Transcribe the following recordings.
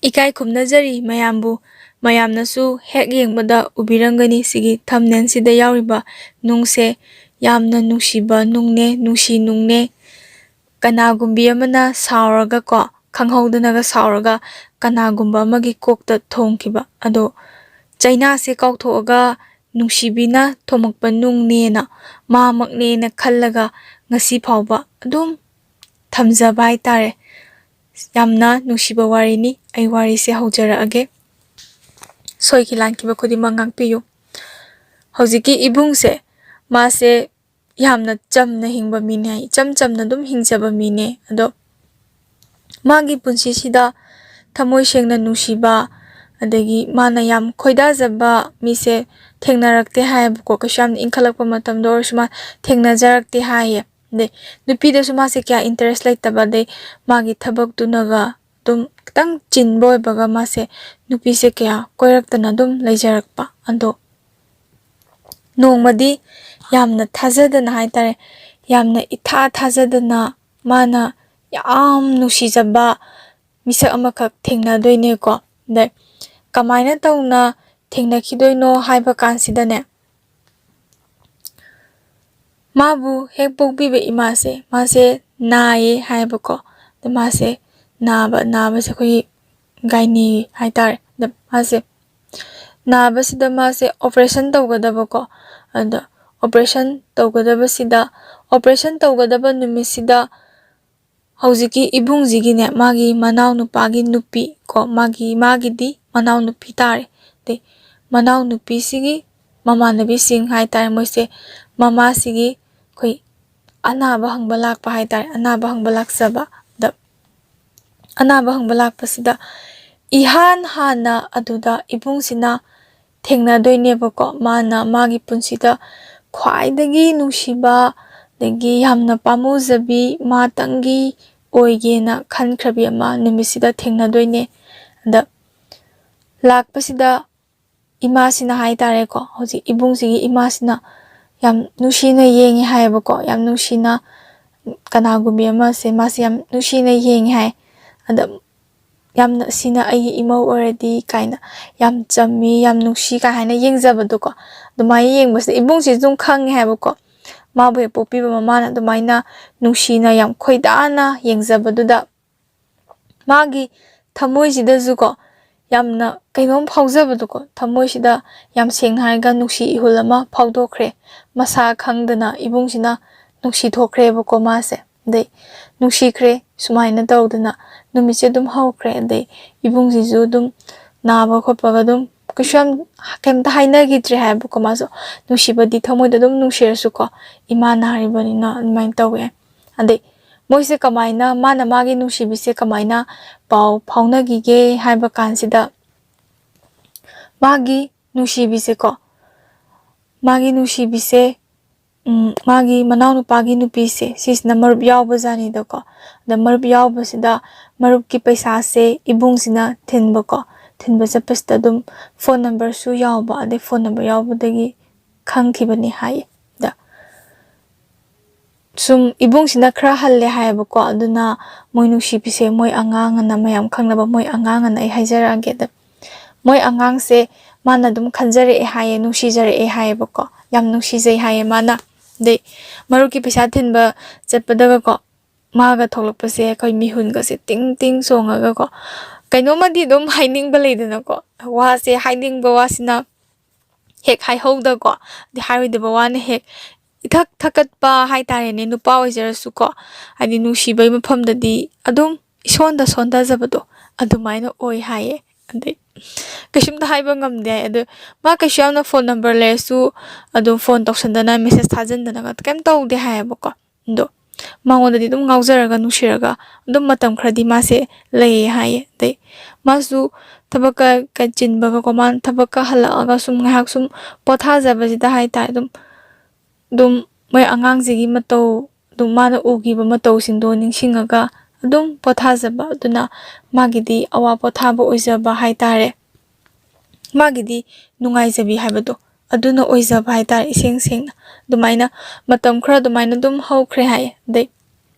Ikai khumnajari mayambu mayamnasu hek yengbada ubirangani sigi thumbnail sida yauriba nungse yamna nungsiba nungne nungsi nungne kanagumbi amana sauraga ko khanghaudanaga sauraga kanagumba amagi kokta thongkiba ado chaina se kauthoga nungsibina thomakpa nungnena mamaknena khallaga ngasi phawba adum thamjaba haitare yamna nungsiba warini ai wari se haujarage soiki lankiba khudimang ngakpiyu hojiki ibung se mase yamna chamna hingba mine chamna dum hingjaba mine ado magi punsi sida thamoi sengna nungsiba adagi mana yam khoidajaba mise thengnarakte haibko kasham inkhalakpa matamda orsuma thengnajarakte haye de nupi da suma se kya interest laitaba de magi thabak tunaga dum tang chinboy baga mase nupi se kya koiraktana dum leijarakpa ando nongmadi yamna thajadana haitare yamna itha thajadana mana yam nushijaba misak amakak thengnadoine ko de kamaina tawna thengnakidoino haiba kansidane mabu hek pokpiba imase mase naye haibako de mase naba se khoi gaini haitare de mase naba sida mase operation tawgadaba ko anda operation tawgadaba sida operation tawgadaba numisida hojiki ibungjigine magi manaw nupagi nupi ko magi di manaw nupi tare de manaw nupi sigi mamanabi sing haitare moise mama sigi khoi anaba hangba lakpa haitare anaba hangba laksaba da anaba hangba lakpa sida ihan hana aduda ibungsina thengnadoinebako mana magi punsida khwaidagi nungsiba dagi yamna pamujabi matangi oigena khankhrabi ama numisida thengnadoine da lakpasida imasina haitare ko hoji ibungsigi imasina yam nushina yengi haibako yam nushina kanagumbi ama se masi yam nushina yengi hai ada yamna sina ai imau already kaina yam chammi yam nushi ka haina yengjabadu ko dumai yengbase ibungsi zum khang haibako mabu popi ba mamana dumaina nushina yam khoidana yengjabaduda magi thamoi sida juko yamna kainom phaujabadu ko thamoi sida yam senghaga nushi ihulama phaudokre masa khangdana ibungsina nushi thokre bako mase de nushi kre sumaina tawdana numise dum haukre de ibungsi ju dum naba khopaga dum kusham kemta haina gitre haibako maso nushibadi thamoida dum nushirsu ko imana haribanina main tawe ade moise kamaina mana magi nushibise kamaina pau phaunagige haiba kansida magi nushibise ko magi nushibise magi manaw nupagi nupise sisna marup yawba jani da ko da marup yawba sida marup ki paisa se ibungsina thinba ko thinba sapasta dum phone number su yawba ade phone number yawba dagi khangkhibani hai da sum ibungsina khra halle haibako aduna moi nushibise moi angang na mayam khangnaba moi angang na ai haijarage da moi angang se mana dum khanjare haye nushijare haibako yam nushijai haye mana de maruki pisa thinba chatpadaga ko maga tholakpase koi mihun ga se ting ting songaga ko kainoma di dum haining ba leidana ko wa se haining ba wasina hek hai hauda ko di hawi de ba wana hek ithak thakat pa hai tare ne nupa oijarasu ko adi nusibai mafamdadi adum isonda sonda jabado adumaina oi haye ade kashimda haiba ngamde adu ma kashyamna phone number lesu adu phone toksandana message thajandana ga kem tawde hayabako ndo mangodadi dum ngaujaraga nushiraga dum matam khradi mase lei haye de masu tabaka ka jinbaga koman tabaka halaga sum ngahak sum potha jabajida hai tai dum mai angang jigi matau dum mana ugiba matau singdo ningsingaga adum pothajaba aduna magidi awa pothaba oijaba haitare magidi nungaijabi haibado aduna oijaba haitare iseng sengna dumaina matam khra dumaina dum haukhre hai de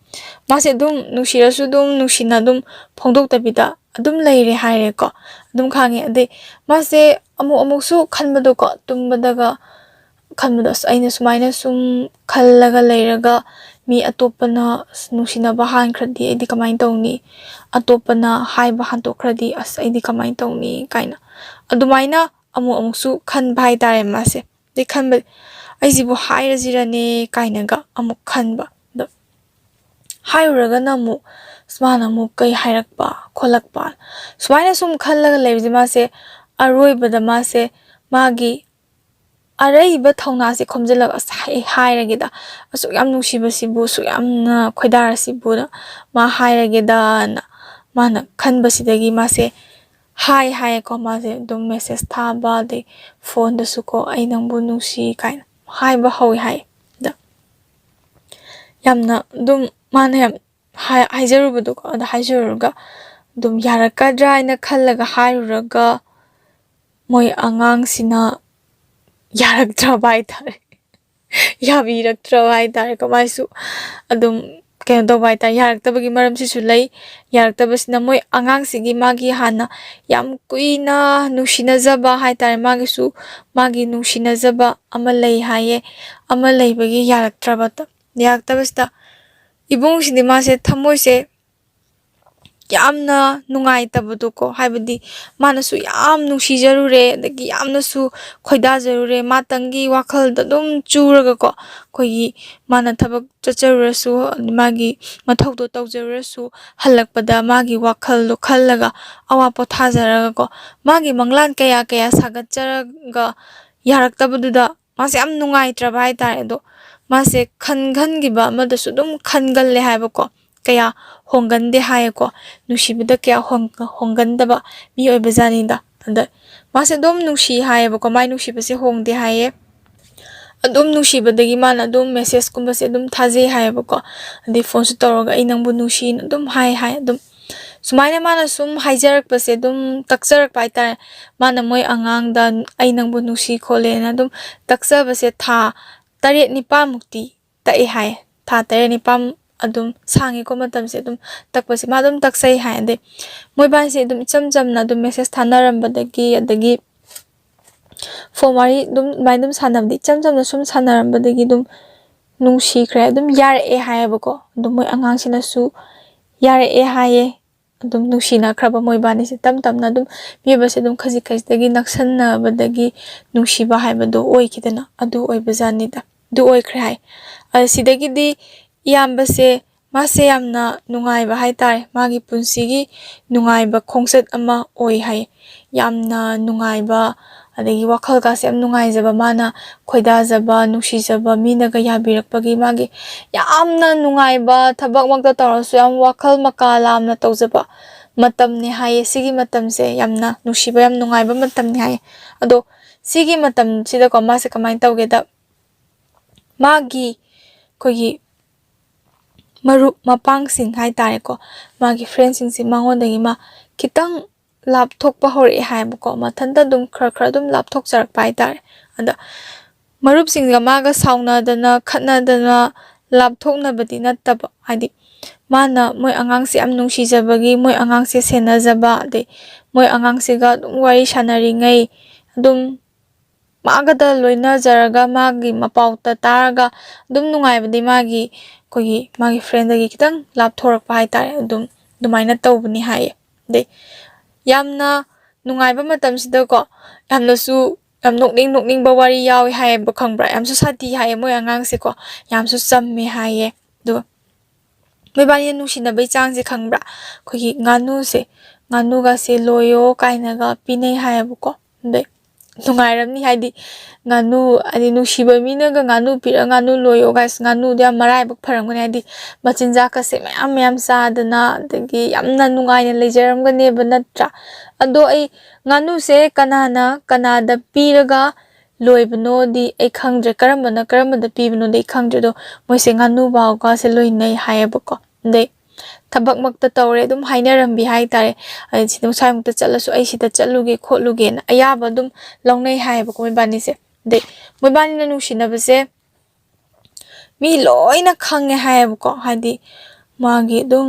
ꯃꯥꯁꯦ ꯑꯗꯨꯝ ꯅꯨꯡꯁꯤꯔꯁꯨ ꯑꯗꯨꯝ ꯅꯨꯡꯁꯤꯅ ꯑꯗꯨꯝ ꯐꯣꯡꯗꯣꯛꯇꯕꯤꯗ ꯑꯗꯨꯝ ꯂꯩꯔꯦ ꯍꯥꯏꯔꯦꯀꯣ ꯑꯗꯨꯝ ꯈꯪꯉꯦ ꯑꯗꯩ ꯃꯥꯁꯦ ꯑꯃꯨꯛꯁꯨ ꯈꯟꯕꯗꯣꯀꯣ ꯇꯨꯝꯕꯗꯒ ꯈꯟꯕꯗꯣ ꯑꯁ ꯑꯩꯅ ꯁꯨꯃꯥꯏꯅ ꯁꯨꯝ ꯈꯜꯂꯒ ꯂꯩꯔꯒ ꯃꯤ ꯑꯇꯣꯞꯄꯅ ꯅꯨꯡꯁꯤꯅꯕ ꯍꯥꯟꯈ꯭ꯔꯗꯤ ꯑꯩꯗꯤ ꯀꯃꯥꯏꯅ ꯇꯧꯅꯤ ꯑꯇꯣꯞꯄꯅ ꯍꯥꯏꯕ ꯍꯟꯇꯣꯛꯈ꯭ꯔꯗꯤ ꯑꯁ ꯑꯩꯗꯤ ꯀꯃꯥꯏꯅ ꯇꯧꯅꯤ ꯀꯥꯏꯅ ꯑꯗꯨꯃꯥꯏꯅ ꯑꯃꯨꯛꯁꯨ ꯈꯟꯕ ꯍꯥꯏꯇꯥꯔꯦ ꯃꯥꯁꯦ ꯑꯗꯩ ꯈꯟꯕ ꯑꯩꯁꯤꯕꯨ ꯍꯥꯏꯔꯁꯤꯔꯅꯦ ꯀꯥꯏꯅꯒ ꯑꯃꯨꯛ ꯈꯟꯕ ꯑꯗꯣ ꯍꯥꯏꯔꯨꯔꯒꯅ ꯑꯃꯨꯛ ꯃꯥꯅ ꯑꯃꯨꯛ ꯀꯩ ꯍꯥꯏꯔꯛꯄ ꯈꯣꯠꯂꯛꯄ ꯁꯨꯃꯥꯏꯅ ꯁꯨꯝ ꯈꯜꯂꯒ ꯂꯩꯕꯁꯦ ꯃꯥꯁꯦ ꯑꯔꯣꯏꯕꯗ ꯃꯥꯁꯦ ꯃꯥꯒꯤ ꯑꯔꯩꯕ ꯊꯧꯅꯥꯁꯦ ꯈꯣꯝꯖꯤꯜꯂꯒ ꯑꯁ ꯍꯥꯏꯔꯒꯦꯗ ꯑꯁꯨꯛ ꯌꯥꯝ ꯅꯨꯡꯁꯤꯕꯁꯤꯕꯨ ꯑꯁꯨꯛ ꯌꯥꯝꯅ ꯈꯣꯏꯗꯥꯔꯁꯤꯕꯨꯅ ꯃꯥ ꯍꯥꯏꯔꯒꯦꯗꯅ ꯃꯥꯅ ꯈꯟꯕꯁꯤꯗꯒꯤ ꯃꯥꯁꯦ ꯍꯥꯏꯌꯦꯀꯣ ꯃꯥꯁꯦ ꯑꯗꯨꯝ ꯃꯦꯁꯦꯁ ꯊꯥꯕ ꯑꯗꯩ ꯐꯣꯟꯗꯁꯨꯀꯣ ꯑꯩ ꯅꯪꯕꯨ ꯅꯨꯡꯁꯤ ꯀꯥꯏꯅ ꯍꯥꯏꯕ ꯍꯧꯋꯤ ꯍꯥꯏ ꯑꯗ ꯌꯥꯝꯅ ꯑꯗꯨꯝ ꯃꯥꯅ ꯌꯥꯝ ꯍꯥꯏꯖꯔꯨꯕꯗꯣꯀꯣ ꯑꯗ ꯍꯥꯏꯖꯔꯨꯔꯒ ꯑꯗꯨꯝ ꯌꯥꯔꯛꯀꯗ꯭ꯔꯥ ꯍꯥꯏꯅ ꯈꯜꯂꯒ ꯍꯥꯏꯔꯨꯔꯒ ꯃꯣꯏ ꯑꯉꯥꯡꯁꯤꯅ ꯌꯥꯔꯛꯇ꯭ꯔꯕ ꯍꯥꯏꯇꯥꯔꯦ ꯌꯥꯕꯤꯔꯛꯇ꯭ꯔꯕ ꯍꯥꯏꯇꯥꯔꯦꯀꯣ ꯃꯥꯏꯁꯨ ꯑꯗꯨꯝ ꯀꯩꯅꯣ ꯇꯧꯕ ꯍꯥꯏꯇꯥꯔꯦ ꯌꯥꯔꯛꯇꯕꯒꯤ ꯃꯔꯝꯁꯤꯁꯨ ꯂꯩ ꯌꯥꯔꯛꯇꯕꯁꯤꯅ ꯃꯣꯏ ꯑꯉꯥꯡꯁꯤꯒꯤ ꯃꯥꯒꯤ ꯍꯥꯟꯅ ꯌꯥꯝ ꯀꯨꯏꯅ ꯅꯨꯡꯁꯤꯅꯖꯕ ꯍꯥꯏꯇꯥꯔꯦ ꯃꯥꯒꯤꯁꯨ ꯃꯥꯒꯤ ꯅꯨꯡꯁꯤꯅꯖꯕ ꯑꯃ ꯂꯩ ꯍꯥꯏꯌꯦ ꯑꯃ ꯂꯩꯕꯒꯤ ꯌꯥꯔꯛꯇꯕꯁꯤꯗ 이봉신이 마세 ꯊꯃꯣꯏꯁꯦ ꯌꯥꯝꯅ ꯅꯨꯡꯉꯥꯏꯇꯕꯗꯣꯀꯣ ꯍꯥꯏꯕꯗꯤ ꯃꯥꯅꯁꯨ ꯌꯥꯝ ꯅꯨꯡꯁꯤꯖꯔꯨꯔꯦ ꯑꯗꯒꯤ ꯌꯥꯝꯅꯁꯨ ꯈꯣꯏꯗꯥꯖꯔꯨꯔꯦ ꯃꯥꯇꯪꯒꯤ ꯋꯥꯈꯜꯗ ꯑꯗꯨꯝ ꯆꯨꯔꯒꯀꯣ ꯑꯩꯈꯣꯏꯒꯤ ꯃꯥꯅ ꯊꯕꯛ ꯆꯠꯆꯔꯨꯔꯁꯨ 마기 ꯃꯊꯧꯗꯣ ꯇꯧꯖꯔꯨꯔꯁꯨ ꯍꯜꯂꯛꯄꯗ 마기 와칼도 칼라가 아와 포타자라고 마기 망란 kaya 사갓자라가 야락다부두다 마세 ꯌꯥꯝ ꯅꯨꯡꯉꯥꯏꯇ꯭ꯔꯕ ꯍꯥꯏꯇꯥꯔꯦ ꯑꯗꯣ 마세 칸칸기바 아마도수 좀 칸갈래 하여고 kaya honggande 하여고 누시비다 kaya hongan다바 미어베자닌다 근데 마세 좀 누시 하여고 마이 누시베세 홍데 하여 ꯑꯗꯨꯝ ꯅꯨꯡꯁꯤꯕꯗꯒꯤ ꯃꯥꯅ ꯑꯗꯨꯝ ꯃꯦꯁꯦꯁꯀꯨꯝꯕꯁꯦ ꯑꯗꯨꯝ ꯊꯥꯖꯩ ꯍꯥꯏꯌꯦꯕꯀꯣ ꯑꯗꯩ ꯐꯣꯟꯁꯨ ꯇꯧꯔꯒ ꯑꯩ ꯅꯪꯕꯨ ꯅꯨꯡꯁꯤꯅ ꯑꯗꯨꯝ ꯍꯥꯏ ꯑꯗꯨꯝ ꯁꯨꯃꯥꯏꯅ ꯃꯥꯅ ꯁꯨꯝ ꯍꯥꯏꯖꯔꯛꯄꯁꯦ ꯑꯗꯨꯝ ꯇꯛꯆꯔꯛꯄ ꯍꯥꯏꯇꯥꯔꯦ ꯃꯥꯅ ꯃꯣꯏ ꯑꯉꯥꯡꯗ ꯑꯩ ꯅꯪꯕꯨ ꯅꯨꯡꯁꯤ ꯈꯣꯠꯂꯦꯅ ꯑꯗꯨꯝ ꯇꯛꯆꯕꯁꯦ ꯊꯥ 7-9ꯃꯨꯛꯇꯤ ꯇꯛꯑꯦ ꯍꯥꯏ ꯊꯥ 7-9 ꯑꯗꯨꯝ ꯁꯥꯡꯉꯦꯀꯣ ꯃꯇꯝꯁꯦ ꯑꯗꯨꯝ ꯇꯛꯄꯁꯦ ꯃꯥ ꯑꯗꯨꯝ ꯇꯛꯆꯩ ꯍꯥꯏ ꯑꯗꯩ ꯃꯣꯏꯕꯥꯟꯁꯦ ꯑꯗꯨꯝ ꯏꯆꯝ ꯆꯝꯅ ꯑꯗꯨꯝ ꯃꯦꯁꯦꯁ ꯊꯥꯅꯔꯝꯕꯗꯒꯤ ꯑꯗꯒꯤ ꯐꯣꯟ ꯋꯥꯔꯤ ꯑꯗꯨꯝ ꯑꯗꯨꯃꯥꯏꯅ ꯑꯗꯨꯝ ꯁꯥꯟꯅꯕꯗꯤ ꯏꯆꯝ ꯆꯝꯅ ꯁꯨꯝ ꯁꯥꯟꯅꯔꯝꯕꯗꯒꯤ ꯑꯗꯨꯝ ꯅꯨꯡꯁꯤꯈ꯭ꯔꯦ ꯑꯗꯨꯝ ꯌꯥꯔꯛꯑꯦ ꯍꯥꯏꯌꯦꯕꯀꯣ ꯑꯗꯨꯝ ꯃꯣꯏ ꯑꯉꯥꯡꯁꯤꯅꯁꯨ ꯌꯥꯔꯛꯑꯦ ꯍꯥꯏꯌꯦ ꯑꯗꯨꯝ ꯅꯨꯡꯁꯤꯅꯈ꯭ꯔꯕ ꯃꯣꯏꯕꯥꯅꯤꯁꯦ ꯇꯞꯅ ꯑꯗꯨꯝ ꯃꯤꯑꯣꯏꯕꯁꯦ ꯑꯗꯨꯝ ꯈꯖꯤꯛꯇꯒꯤ ꯅꯛꯁꯟꯅꯕꯗꯒꯤ ꯅꯨꯡꯁꯤꯕ ꯍꯥꯏꯕꯗꯣ ꯑꯣꯏꯈꯤꯗꯅ ꯑꯗꯨ ꯑꯣꯏꯕꯖꯥꯠꯅꯤꯗ ꯑꯗꯨ ꯑꯣꯏꯈ꯭ꯔꯦ ꯍꯥꯏ ꯑꯁꯤꯗꯒꯤꯗꯤ ꯏꯌꯥꯝꯕꯁꯦ ꯃꯥꯁꯦ ꯌꯥꯝꯅ ꯅꯨꯡꯉꯥꯏꯕ ꯍꯥꯏꯇꯥꯔꯦ ꯃꯥꯒꯤ ꯄꯨꯟꯁꯤꯒꯤ ꯅꯨꯡꯉꯥꯏꯕ ꯈꯣꯡꯆꯠ ꯑꯃ ꯑꯣꯏ ꯍꯥꯏ ꯌꯥꯝꯅ ꯅꯨꯡꯉꯥꯏꯕ ꯑꯗꯒꯤ ꯋꯥꯈꯜꯒꯥꯁꯦ ꯌꯥꯝ ꯅꯨꯡꯉꯥꯏꯖꯕ ꯃꯥꯅ ꯈꯣꯏꯗꯥꯖꯕ ꯅꯨꯡꯁꯤꯖꯕ ꯃꯤꯅꯒ ꯌꯥꯕꯤꯔꯛꯄꯒꯤ ꯃꯥꯒꯤ ꯌꯥꯝꯅ ꯅꯨꯡꯉꯥꯏꯕ ꯊꯕꯛꯃꯛꯇ ꯇꯧꯔꯁꯨ ꯌꯥꯝ ꯋꯥꯈꯜ ꯃꯀꯥ ꯂꯥꯝꯅ ꯇꯧꯖꯕ ꯃꯇꯝꯅꯦ ꯍꯥꯏꯌꯦ ꯁꯤꯒꯤ ꯃꯇꯝꯁꯦ ꯌꯥꯝꯅ ꯅꯨꯡꯁꯤꯕ ꯌꯥꯝ ꯅꯨꯡꯉꯥꯏꯕ ꯃꯇꯝꯅꯦ ꯍꯥꯏꯌꯦ ꯑꯗꯣ ꯁꯤꯒꯤ ꯃꯇꯝꯁꯤꯗꯀꯣ ꯃꯥꯁꯦ ꯀꯃꯥꯏꯅ ꯇꯧꯒꯦꯗ 마기 거기 마룹 마빵싱 하이타레고 마기 프렌싱시 망원데기 마 기땅 랍톡바 호리 하이버고 마탄다 좀 크라크라 좀 랍톡자락바 하이타레 안다 마룹싱가 마가 사우나다나 칸나다나 랍톡나바디 나타바 하이디 마나 모이 앙앙시 ꯌꯥꯝ ꯅꯨꯡꯁꯤꯖꯕꯒꯤ 모이 앙앙시 세나자바 데 모이 앙앙시가 좀 와리 샤나링ꯉꯩ ꯑꯗꯨꯝ 마가다 로이나자라가 마기 마파우타 따라가 ꯑꯗꯨꯝ ꯅꯨꯡꯉꯥꯏꯕꯗꯤ 마기 프렌드ꯒꯤ ꯈꯤꯇꯪ ꯂꯥꯞꯊꯣꯔꯛꯄ ꯍꯥꯏꯇꯥꯔꯦ ꯑꯗꯨꯃꯥꯏꯅ ꯇꯧꯕꯅꯤ ꯍꯥꯏꯌꯦ ꯑꯗꯩ ꯌꯥꯝꯅ ꯅꯨꯡꯉꯥꯏꯕ ꯃꯇꯝꯁꯤꯗꯀꯣ ꯌꯥꯝꯅꯁꯨ ꯌꯥꯝ ꯅꯣꯛꯅꯤꯡꯕ ꯋꯥꯔꯤ ꯌꯥꯎꯋꯤ ꯍꯥꯏꯌꯦꯕ ꯈꯪꯕ꯭ꯔꯥ ꯌꯥꯝꯁꯨ ꯁꯥꯊꯤ ꯍꯥꯏꯌꯦ ꯃꯣꯏ ꯑꯉꯥꯡꯁꯦꯀꯣ ꯌꯥꯝꯁꯨ ꯆꯝꯃꯦ ꯍꯥꯏꯌꯦ ꯑꯗꯨꯒ ꯃꯣꯏꯕꯥꯅꯤ ꯅꯨꯡꯁꯤꯅꯕꯩ ꯆꯥꯡꯁꯦ ꯈꯪꯕ꯭ꯔꯥ ꯑꯩꯈꯣꯏꯒꯤ ꯉꯥꯅꯨꯒꯁꯦ ꯂꯣꯏꯌꯣ ꯀꯥꯏꯅꯒ ꯄꯤꯅꯩ ꯍꯥꯏꯌꯦꯕꯀꯣ ꯑꯗꯩ ꯅꯨꯡꯉꯥꯏꯔꯝꯅꯤ ꯍꯥꯏꯗꯤ ꯉꯥꯅꯨ ꯍꯥꯏꯗꯤ ꯅꯨꯡꯁꯤꯕ ꯃꯤꯅꯒ ꯉꯥꯅꯨ ꯄꯤꯔ ꯉꯥꯅꯨ ꯂꯣꯏꯌꯣ ꯒꯥꯏꯁ ꯉꯥꯅꯨꯗꯣ ꯌꯥꯝ ꯃꯔꯥꯏꯕꯛ ꯐꯔꯝꯒꯅꯤ ꯍꯥꯏꯗꯤ ꯃꯆꯤꯟꯖꯥꯛꯀꯁꯦ ꯃꯌꯥꯝ ꯆꯥꯗꯅ ꯑꯗꯒꯤ ꯌꯥꯝꯅ ꯅꯨꯡꯉꯥꯏꯅ ꯂꯩꯖꯔꯝꯒꯅꯦꯕ ꯅꯠꯇ꯭ꯔꯥ ꯑꯗꯣ ꯑꯩ ꯉꯥꯅꯨꯁꯦ ꯀꯅꯥꯗ ꯄꯤꯔꯒ ꯂꯣꯏꯕꯅꯣꯗꯤ ꯑꯩ ꯈꯪꯗ꯭ꯔꯦ ꯀꯔꯝꯕꯗ ꯄꯤꯕꯅꯣꯗꯤ ꯑꯩ ꯈꯪꯗ꯭ꯔꯦ ꯑꯗꯣ ꯃꯣꯏꯁꯦ ꯉꯥꯅꯨ ꯐꯥꯎꯒꯁꯦ ꯂꯣꯏꯅꯩ ꯍꯥꯏꯌꯦꯕꯀꯣ ꯑꯗꯩ ꯊꯕꯛꯃꯛꯇ ꯇꯧꯔꯦ ꯑꯗꯨꯝ ꯍꯥꯏꯅꯔꯝꯕꯤ ꯍꯥꯏꯇꯥꯔꯦ ꯁꯤꯗ ꯁ꯭ꯋꯥꯏꯃꯨꯛꯇ ꯆꯠꯂꯁꯨ ꯑꯩ ꯁꯤꯗ ꯆꯠꯂꯨꯒꯦ ꯈꯣꯠꯂꯨꯒꯦꯅ ꯑꯌꯥꯕ ꯑꯗꯨꯝ ꯂꯧꯅꯩ ꯍꯥꯏꯌꯦꯕꯀꯣ ꯃꯣꯏꯕꯥꯅꯤꯁꯦ ꯑꯗꯩ ꯃꯣꯏꯕꯥꯅꯤꯅ ꯅꯨꯡꯁꯤꯅꯕꯁꯦ ꯃꯤ ꯂꯣꯏꯅ ꯈꯪꯉꯦ ꯍꯥꯏꯌꯦꯕꯀꯣ ꯍꯥꯏꯗꯤ magi dum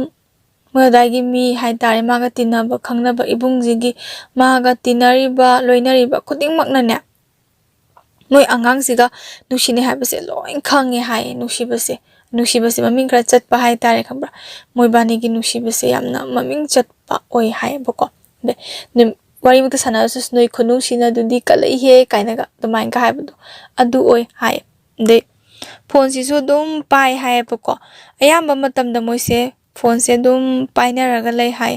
ꯃꯗꯥꯏꯒꯤ ꯃꯤ ꯍꯥꯏꯇꯥꯔꯦ ꯃꯥꯒ ꯇꯤꯟꯅꯕ ꯈꯪꯅꯕ ꯏꯕꯨꯡꯁꯤꯒꯤ ꯃꯥꯒ ꯇꯤꯟꯅꯔꯤꯕ ꯂꯣꯏꯅꯔꯤꯕ ꯈꯨꯗꯤꯡꯃꯛꯅꯅꯦ ꯃꯣꯏ ꯑꯉꯥꯡꯁꯤꯒ ꯅꯨꯡꯁꯤꯅꯩ ꯍꯥꯏꯕꯁꯦ ꯂꯣꯏ ꯈꯪꯉꯦ ꯍꯥꯏꯌꯦ ꯅꯨꯡꯁꯤꯕꯁꯦ ꯃꯃꯤꯡ ꯈꯔ ꯆꯠꯄ ꯍꯥꯏꯇꯥꯔꯦ ꯈꯪꯕ꯭ꯔꯥ ꯃꯣꯏꯕꯥꯅꯤꯒꯤ ꯅꯨꯡꯁꯤꯕꯁꯦ ꯌꯥꯝꯅ ꯃꯃꯤꯡ ꯆꯠꯄ ꯑꯣꯏ ꯍꯥꯏꯌꯦꯕꯀꯣ ꯑꯗꯩ ꯋꯥꯔꯤꯃꯛꯇ ꯁꯥꯟꯅꯔꯁꯨ ꯅꯣꯏ ꯈꯨꯅꯨꯡꯁꯤꯅꯗꯨꯗꯤ ꯀꯜꯂꯛꯏꯍꯦ ꯀꯥꯏꯅꯒ ꯑꯗꯨꯃꯥꯏꯅꯒ ꯍꯥꯏꯕꯗꯣ ꯑꯗꯨ ꯑꯣꯏ ꯍꯥꯏꯌꯦ ꯑꯗꯩ ꯐꯣꯟꯁꯤꯁꯨ ꯑꯗꯨꯝ ꯄꯥꯏ ꯍꯥꯏꯌꯦꯕꯀꯣ ꯑꯌꯥꯝꯕ ꯃꯇꯝꯗ ꯃꯣꯏꯁꯦ ꯐꯣꯟꯁꯦ ꯑꯗꯨꯝ ꯄꯥꯏꯅꯔꯒ ꯂꯩ ꯍꯥꯏ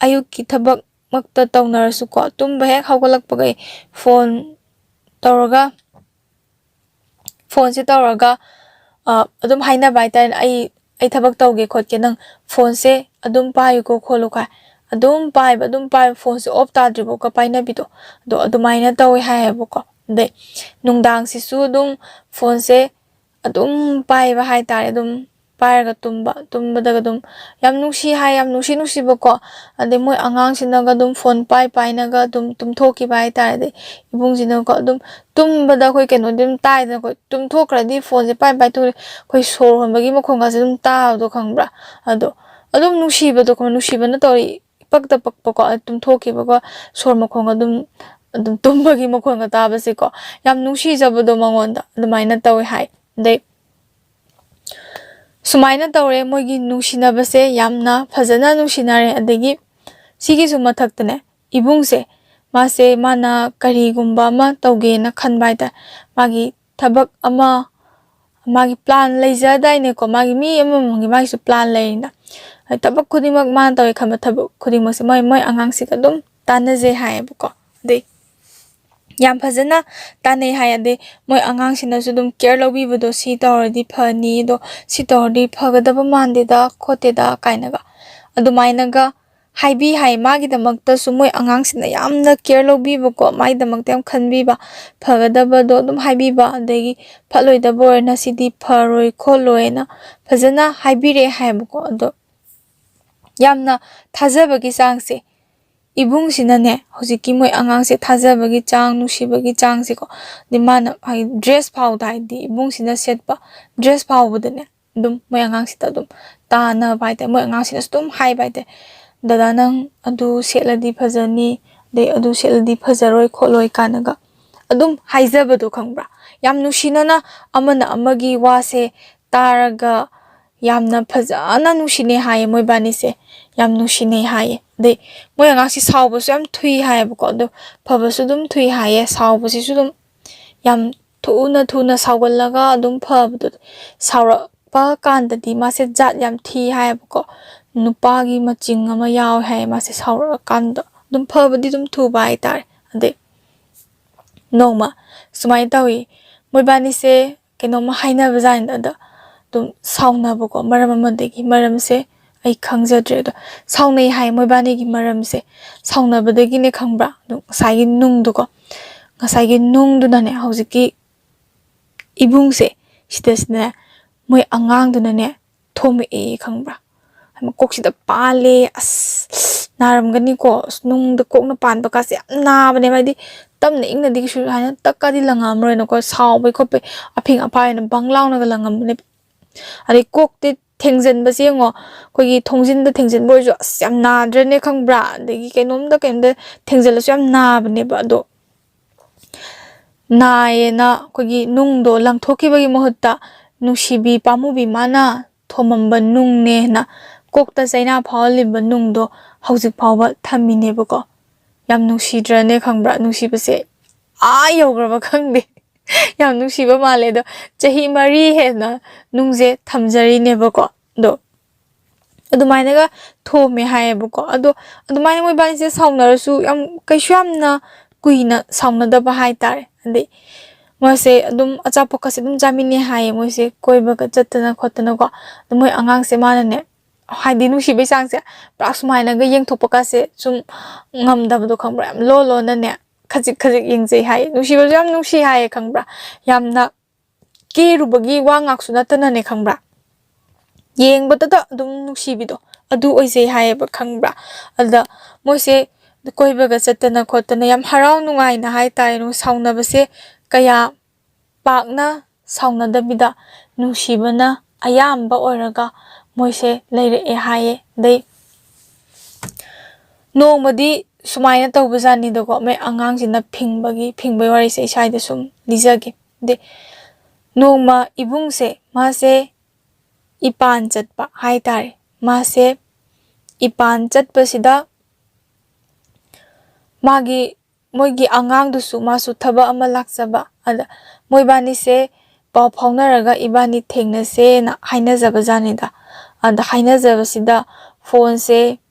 ꯑꯌꯨꯛꯀꯤ ꯊꯕꯛ ꯃꯛꯇ ꯇꯧꯅꯔꯁꯨꯀꯣ ꯇꯨꯝꯕ ꯍꯦꯛ ꯍꯧꯒꯠꯂꯛꯄꯒꯩ ꯐꯣꯟꯁꯦ ꯇꯧꯔꯒ ꯑꯗꯨꯝ ꯍꯥꯏꯅꯕ ꯍꯥꯏꯇꯥꯔꯦ ꯑꯩ ꯊꯕꯛ ꯇꯧꯒꯦ ꯈꯣꯠꯀꯦ ꯅꯪ ꯐꯣꯟꯁꯦ ꯑꯗꯨꯝ ꯄꯥꯏꯌꯨꯀꯣ ꯈꯣꯠꯂꯨꯀꯣ ꯑꯗꯨꯝ ꯄꯥꯏꯕ ꯐꯣꯟꯁꯦ ꯑꯣꯐ ꯇꯥꯗ꯭ꯔꯤꯕꯧꯀ ꯄꯥꯏꯅꯕꯤꯗꯣ ꯑꯗꯣ ꯑꯗꯨꯃꯥꯏꯅ ꯇꯧꯋꯦ ꯍꯥꯏꯌꯦꯕꯀꯣ ꯑꯗꯩ ꯅꯨꯡꯗꯥꯡꯁꯤꯁꯨ ꯑꯗꯨꯝ ꯐꯣꯟꯁꯦ ꯑꯗꯨꯝ ꯄꯥꯏꯕ ꯍꯥꯏꯇꯥꯔꯦ ꯑꯗꯨꯝ ꯄꯥꯏꯔꯒ ꯇꯨꯝꯕꯗꯒ ꯑꯗꯨꯝ ꯌꯥꯝ ꯅꯨꯡꯁꯤ ꯍꯥꯏ ꯌꯥꯝ ꯅꯨꯡꯁꯤꯕꯀꯣ ꯑꯗꯩ ꯃꯣꯏ ꯑꯉꯥꯡꯁꯤꯅꯒ ꯑꯗꯨꯝ ꯐꯣꯟ ꯄꯥꯏꯅꯒ ꯑꯗꯨꯝ ꯇꯨꯝꯊꯣꯛꯈꯤꯕ ꯍꯥꯏꯇꯥꯔꯦ ꯑꯗꯩ ꯏꯕꯨꯡꯁꯤꯅꯀꯣ ꯑꯗꯨꯝ ꯇꯨꯝꯕꯗ ꯑꯩꯈꯣꯏ ꯀꯩꯅꯣꯗꯤ ꯑꯗꯨꯝ ꯇꯥꯏꯗꯅ ꯑꯩꯈꯣꯏ ꯇꯨꯝꯊꯣꯛꯈ꯭ꯔꯗꯤ ꯐꯣꯟꯁꯦ ꯑꯩꯈꯣꯏ ꯁꯣꯔ ꯍꯣꯟꯕꯒꯤ ꯃꯈꯣꯟꯒꯁꯦ ꯑꯗꯨꯝ ꯇꯥꯕꯗꯣ ꯈꯪꯕ꯭ꯔꯥ ꯑꯗꯣ ꯑꯗꯨꯝ ꯅꯨꯡꯁꯤꯕꯅ ꯇꯧꯔꯤ ꯏꯄꯛꯇ ꯄꯛꯄꯀꯣ ꯇꯨꯝꯊꯣꯛꯈꯤꯕꯒ ꯁꯣꯔ ꯃꯈꯣꯡ ꯑꯗꯨꯝ ꯇꯨꯝꯕꯒꯤ ꯃꯈꯣꯟꯒ ꯇꯥꯕꯁꯦꯀꯣ ꯌꯥꯝ ꯅꯨꯡꯁꯤꯖꯕꯗꯣ ꯃꯉꯣꯟꯗ ꯑꯗꯨꯃꯥꯏꯅ ꯇꯧꯋꯦ ꯍꯥꯏ ꯑꯗꯩ ꯁꯨꯃꯥꯏꯅ ꯇꯧꯔꯦ ꯃꯣꯏꯒꯤ ꯅꯨꯡꯁꯤꯅꯕꯁꯦ ꯌꯥꯝꯅ ꯐꯖꯅ ꯅꯨꯡꯁꯤꯅꯔꯦ ꯑꯗꯒꯤ ꯁꯤꯒꯤꯁꯨ ꯃꯊꯛꯇꯅꯦ ꯏꯕꯨꯡꯁꯦ ꯃꯥꯅ ꯀꯔꯤꯒꯨꯝꯕ ꯑꯃ ꯇꯧꯒꯦꯅ ꯈꯟꯕ ꯍꯥꯏꯇꯥꯔꯦ ꯃꯥꯒꯤ ꯊꯕꯛ ꯑꯃ ꯃꯥꯒꯤ ꯄ꯭ꯂꯥꯟ ꯂꯩꯖꯗꯥꯏꯅꯦꯀꯣ ꯃꯥꯒꯤ ꯃꯤ ꯑꯃꯃꯝꯒꯤ ꯃꯥꯒꯤꯁꯨ ꯄ꯭ꯂꯥꯟ ꯂꯩꯔꯤꯅ ꯊꯕꯛ ꯈꯨꯗꯤꯡꯃꯛ ꯃꯥꯅ ꯇꯧꯋꯦ ꯈꯟꯕ ꯊꯕꯛ ꯈꯨꯗꯤꯡꯃꯛꯁꯦ ꯃꯣꯏ ꯑꯉꯥꯡꯁꯤꯒ ꯑꯗꯨꯝ ꯇꯥꯟꯅꯖꯩ ꯍꯥꯏꯌꯦꯕꯀꯣ ꯑꯗꯩ ꯌꯥꯝ ꯐꯖꯅ ꯇꯥꯟꯅꯩ ꯍꯥꯏ ꯑꯗꯩ ꯃꯣꯏ ꯑꯉꯥꯡꯁꯤꯅꯁꯨ ꯑꯗꯨꯝ ꯀꯦꯌꯔ ꯂꯧꯕꯤꯕꯗꯣ ꯁꯤ ꯇꯧꯔꯗꯤ ꯐꯅꯤ ꯑꯗꯣ ꯁꯤ ꯇꯧꯔꯗꯤ ꯐꯒꯗꯕ ꯃꯥꯟꯗꯦꯗ ꯈꯣꯠꯇꯦꯗ ꯀꯥꯏꯅꯒ ꯑꯗꯨꯃꯥꯏꯅꯒ ꯍꯥꯏꯕꯤ ꯍꯥꯏ ꯃꯥꯒꯤꯗꯃꯛꯇꯁꯨ ꯃꯣꯏ ꯑꯉꯥꯡꯁꯤꯅ ꯌꯥꯝꯅ ꯀꯦꯌꯔ ꯂꯧꯕꯤꯕꯀꯣ ꯃꯥꯒꯤꯗꯃꯛꯇ ꯌꯥꯝ ꯈꯟꯕꯤꯕ ꯐꯒꯗꯕꯗꯣ ꯑꯗꯨم ꯍꯥꯏꯕꯤꯕ ꯑꯗꯒꯤ ꯐꯠꯂꯣꯏꯗꯕ ꯑꯣꯏꯔꯅ ꯁꯤꯗꯤ ꯐꯔꯣꯏ ꯈꯣꯠꯂꯣꯏꯅ ꯐꯖꯅ ꯍꯥꯏꯕꯤꯔꯛꯑꯦ ꯍꯥꯏꯕꯀꯣ ꯑꯗꯣ ꯌꯥꯝꯅ ꯊꯥꯖꯕꯒꯤ ꯆꯥꯡꯁꯦ ꯏꯕꯨꯡꯁꯤꯅꯅꯦ ꯍꯧꯖꯤꯛꯀꯤ ꯃꯣꯏ ꯑꯉꯥꯡꯁꯦ ꯊꯥꯖꯕꯒꯤ ꯆꯥꯡ ꯅꯨꯡꯁꯤꯕꯒꯤ ꯆꯥꯡꯁꯦꯀꯣ ꯑꯗꯩ ꯃꯥꯅ ꯗ꯭ꯔꯦꯁ ꯐꯥꯎꯗ ꯍꯥꯏꯗꯤ ꯏꯕꯨꯡꯁꯤꯅ ꯁꯦꯠꯄ ꯗ꯭ꯔꯦꯁ ꯐꯥꯎꯕꯗꯅꯦ ꯑꯗꯨꯝ ꯃꯣꯏ ꯑꯉꯥꯡꯁꯤꯗ ꯑꯗꯨꯝ ꯇꯥꯟꯅꯕ ꯍꯥꯏꯇꯥꯔꯦ ꯃꯣꯏ ꯑꯉꯥꯡꯁꯤꯅꯁꯨ ꯑꯗꯨꯝ ꯍꯥꯏꯕ ꯍꯥꯏꯇꯥꯔꯦ ꯗꯗꯥ ꯅꯪ ꯑꯗꯨ ꯁꯦꯠꯂꯗꯤ ꯐꯖꯅꯤ ꯑꯗꯩ ꯑꯗꯨ ꯁꯦꯠꯂꯗꯤ ꯐꯖꯔꯣꯏ ꯈꯣꯠꯂꯣꯏ ꯀꯥꯏꯅꯒ ꯑꯗꯨꯝ ꯍꯥꯏꯖꯕꯗꯣ ꯈꯪꯕ꯭ꯔꯥ ꯌꯥꯝ ꯅꯨꯡꯁꯤꯅꯅ ꯑꯃꯅ ꯑꯃꯒꯤ ꯋꯥꯁꯦ ꯇꯥꯔꯒ ꯌꯥꯝꯅ ꯐꯖꯅ ꯅꯨꯡꯁꯤꯅꯩ ꯍꯥꯏꯌꯦ ꯃꯣꯏꯕꯥꯅꯤꯁꯦ ꯌꯥꯝ ꯅꯨꯡꯁꯤꯅꯩ ꯍꯥꯏꯌꯦ ꯑꯗꯩ ꯃꯣꯏ ꯑꯉꯥꯡꯁꯤ ꯁꯥꯎꯕꯁꯨ ꯌꯥꯝ ꯊꯨꯏ ꯍꯥꯏꯌꯦꯕꯀꯣ ꯑꯗꯣ ꯐꯕꯁꯨ ꯑꯗꯨꯝ ꯊꯨꯏ ꯍꯥꯏꯌꯦ ꯁꯥꯎꯕꯁꯤꯁꯨ ꯑꯗꯨꯝ ꯌꯥꯝ ꯊꯨꯅ ꯁꯥꯎꯒꯜꯂꯒ ꯑꯗꯨꯝ ꯐꯕꯗꯣ ꯁꯥꯎꯔꯛꯄ ꯀꯥꯟꯗꯗꯤ ꯃꯥꯁꯦ ꯖꯥꯠ ꯌꯥꯝ ꯊꯤ ꯍꯥꯏꯌꯦꯕꯀꯣ ꯅꯨꯄꯥꯒꯤ ꯃꯆꯤꯡ ꯑꯃ ꯌꯥꯎꯋꯦ ꯍꯥꯏꯌꯦ ꯃꯥꯁꯦ ꯁꯥꯎꯔꯛꯑꯀꯥꯟꯗ ꯑꯗꯨꯝ ꯐꯕꯗꯤ ꯑꯗꯨꯝ ꯊꯨꯕ ꯍꯥꯏꯇꯥꯔꯦ ꯑꯗꯩ ꯅꯣꯡꯃ ꯁꯨꯃꯥꯏꯅ ꯇꯧꯋꯤ ꯃꯣꯏꯕꯥꯅꯤꯁꯦ ꯀꯩꯅꯣꯝꯃ ꯍꯥꯏꯅꯕꯖꯥꯠꯅꯤꯗ ꯑꯗ ꯑꯗꯨꯝ ꯁꯥꯎꯅꯕꯀꯣ ꯃꯔꯝ ꯑꯃꯗꯒꯤ ꯃꯔꯝꯁꯦ ꯑꯩ ꯈꯪꯖꯗ꯭ꯔꯦ ꯑꯗꯣ ꯁꯥꯎꯅꯩ ꯍꯥꯏ ꯃꯣꯏꯕꯥꯅꯤꯒꯤ ꯃꯔꯝꯁꯦ ꯁꯥꯎꯅꯕꯗꯒꯤꯅꯦ ꯈꯪꯕ꯭ꯔꯥ ꯑꯗꯨꯝ ꯉꯁꯥꯏꯒꯤ ꯅꯨꯡꯗꯨꯅꯅꯦ ꯍꯧꯖꯤꯛꯀꯤ ꯏꯕꯨꯡꯁꯦ ꯁꯤꯗꯁꯤꯅꯦ ꯃꯣꯏ ꯑꯉꯥꯡꯗꯨꯅꯅꯦ ꯊꯣꯝꯃꯛꯑꯦ ꯈꯪꯕ꯭ꯔꯥ ꯃꯀꯣꯛꯁꯤꯗ ꯄꯥꯜꯂꯦ ꯑꯁ ꯅꯥꯔꯝꯒꯅꯤꯀꯣ ꯑꯁ ꯅꯨꯡꯗ ꯀꯣꯛꯅ ꯄꯥꯟꯕ ꯀꯥꯁꯦ ꯌꯥꯝ ꯅꯥꯕꯅꯦꯕ ꯍꯥꯏꯗꯤ ꯇꯞꯅ ꯏꯪꯅꯗꯤ ꯀꯩꯁꯨ ꯍꯥꯏꯅ ꯇꯛꯀꯗꯤ ꯂꯪꯉꯛꯑꯝꯔꯣꯏꯅꯀꯣ ꯁꯥꯎꯕꯩ ꯈꯣꯠꯄꯩ ꯑꯐꯤꯡ ꯑꯐꯥꯏꯅ ꯕꯪ ꯂꯥꯎꯅꯒ ꯂꯪꯉꯝꯕꯅꯦ ꯑꯗꯩ ꯀꯣꯛꯇꯤ ꯊꯦꯡꯖꯟꯕꯁꯦ ꯌꯦꯡꯉꯣ ꯑꯩꯈꯣꯏꯒꯤ ꯊꯣꯡꯖꯤꯟꯗ ꯊꯦꯡꯖꯤꯟꯕ ꯑꯣꯏꯔꯁꯨ ꯑꯁ ꯌꯥꯝ ꯅꯥꯗ꯭ꯔꯅꯦ ꯈꯪꯕ꯭ꯔꯥ ꯑꯗꯒꯤ ꯀꯩꯅꯣꯝꯗ ꯊꯦꯡꯖꯤꯜꯂꯁꯨ ꯌꯥꯝ ꯅꯥꯕꯅꯦꯕ ꯑꯗꯣ ꯅꯥꯏꯌꯦꯅ ꯑꯩꯈꯣꯏꯒꯤ ꯅꯨꯡꯗꯣ ꯂꯪꯊꯣꯛꯈꯤꯕꯒꯤ ꯃꯍꯨꯠꯇ ꯅꯨꯡꯁꯤꯕꯤ ꯄꯥꯝꯃꯨꯕꯤ ꯃꯥꯅ ꯊꯣꯝꯃꯝꯕ ꯅꯨꯡꯅꯦꯅ ꯀꯣꯛꯇ ꯆꯩꯅꯥ ꯐꯥꯎꯍꯜꯂꯤꯕ ꯅꯨꯡꯗꯣ ꯍꯧꯖꯤꯛ ꯐꯥꯎꯕ ꯊꯝꯃꯤꯅꯦꯕꯀꯣ ꯌꯥꯝ ꯅꯨꯡꯁꯤꯗ꯭ꯔꯅꯦ ꯈꯪꯕ꯭ꯔꯥ ꯅꯨꯡꯁꯤꯕꯁꯦ ꯌꯧꯈ꯭ꯔꯕ ꯈꯪꯗꯦ ꯌꯥꯝ ꯅꯨꯡꯁꯤꯕ ꯃꯥꯜꯂꯦ ꯑꯗꯣ ꯆꯍꯤ 4 ꯍꯦꯟꯅ ꯅꯨꯡꯁꯦ ꯊꯝꯖꯔꯤꯅꯦꯕꯀꯣ ꯑꯗꯣ ꯑꯗꯨꯃꯥꯏꯅꯒ ꯊꯣꯝꯃꯦ ꯍꯥꯏꯌꯦꯕꯀꯣ ꯑꯗꯣ ꯑꯗꯨꯃꯥꯏꯅ ꯃꯣꯏꯕꯥꯅꯤꯁꯦ ꯁꯥꯎꯅꯔꯁꯨ ꯀꯩꯁꯨ ꯌꯥꯝꯅ ꯀꯨꯏꯅ ꯁꯥꯎꯅꯗꯕ ꯍꯥꯏꯇꯥꯔꯦ ꯑꯗꯩ ꯃꯣꯏꯁꯦ ꯑꯗꯨꯝ ꯑꯆꯥꯄꯣꯠꯀꯁꯦ ꯑꯗꯨꯝ ꯆꯥꯃꯤꯟꯅꯩ ꯍꯥꯏꯌꯦ ꯃꯣꯏꯁꯦ ꯀꯣꯏꯕꯒ ꯆꯠꯇꯅ ꯈꯣꯠꯇꯅꯀꯣ ꯑꯗꯣ ꯃꯣꯏ ꯑꯉꯥꯡꯁꯦ ꯃꯥꯅꯅꯦ ꯍꯥꯏꯗꯤ ꯅꯨꯡꯁꯤꯕꯩ ꯆꯥꯡꯁꯦ ꯄꯨꯔꯥ ꯁꯨꯃꯥꯏꯅꯒ ꯌꯦꯡꯊꯣꯛꯄꯀꯥꯁꯦ ꯁꯨꯝ ꯉꯝꯗꯕꯗꯣ ꯈꯪꯕ꯭ꯔꯥ ꯌꯥꯝ ꯂꯣꯟꯅꯅꯦ ꯈꯖꯤꯛ ꯌꯦꯡꯖꯩ ꯍꯥꯏꯌꯦ ꯅꯨꯡꯁꯤꯕꯁꯨ ꯌꯥꯝ ꯅꯨꯡꯁꯤ ꯍꯥꯏꯌꯦ ꯈꯪꯕ꯭ꯔꯥ ꯌꯥꯝꯅ ꯀꯦꯔꯨꯕꯒꯤ ꯋꯥ ꯉꯥꯛꯁꯨ ꯅꯠꯇꯅꯅꯦ ꯈꯪꯕ꯭ꯔꯥ ꯌꯦꯡꯕꯗꯇ ꯑꯗꯨꯝ ꯅꯨꯡꯁꯤꯕꯤꯗꯣ ꯑꯗꯨ ꯑꯣꯏꯖꯩ ꯍꯥꯏꯌꯦꯕ ꯈꯪꯕ꯭ꯔꯥ ꯑꯗ ꯃꯣꯏꯁꯦ ꯀꯣꯏꯕꯒ ꯆꯠꯇꯅ ꯈꯣꯠꯇꯅ ꯌꯥꯝ ꯍꯔꯥꯎ ꯅꯨꯡꯉꯥꯏꯅ ꯍꯥꯏꯇꯥꯔꯦ ꯁꯥꯎꯅꯕꯁꯦ ꯀꯌꯥ ꯄꯥꯛꯅ ꯁꯥꯎꯅꯗꯕꯤꯗ ꯅꯨꯡꯁꯤꯕꯅ ꯑꯌꯥꯝꯕ ꯑꯣꯏꯔꯒ मोइसे लेरे हाये दे नोंमदी सुमाइना तौबजानी दको मैं आंगांगसिना फिंगबई वारी से इसाइदा सुम लिजगे दे नोंमा इबुंगसे मासे इपान चटपा हाइतारे मासे इपान चटपसिदा मागी मोइगी आंगांगदुसु मासु थबा अमा लाक्सबा अदा मोइबानी से पाव फाउनरगा इबानी थेंगनसे ना हाइनाजबजानीदा अदा हाइनाजबसिदा फोन से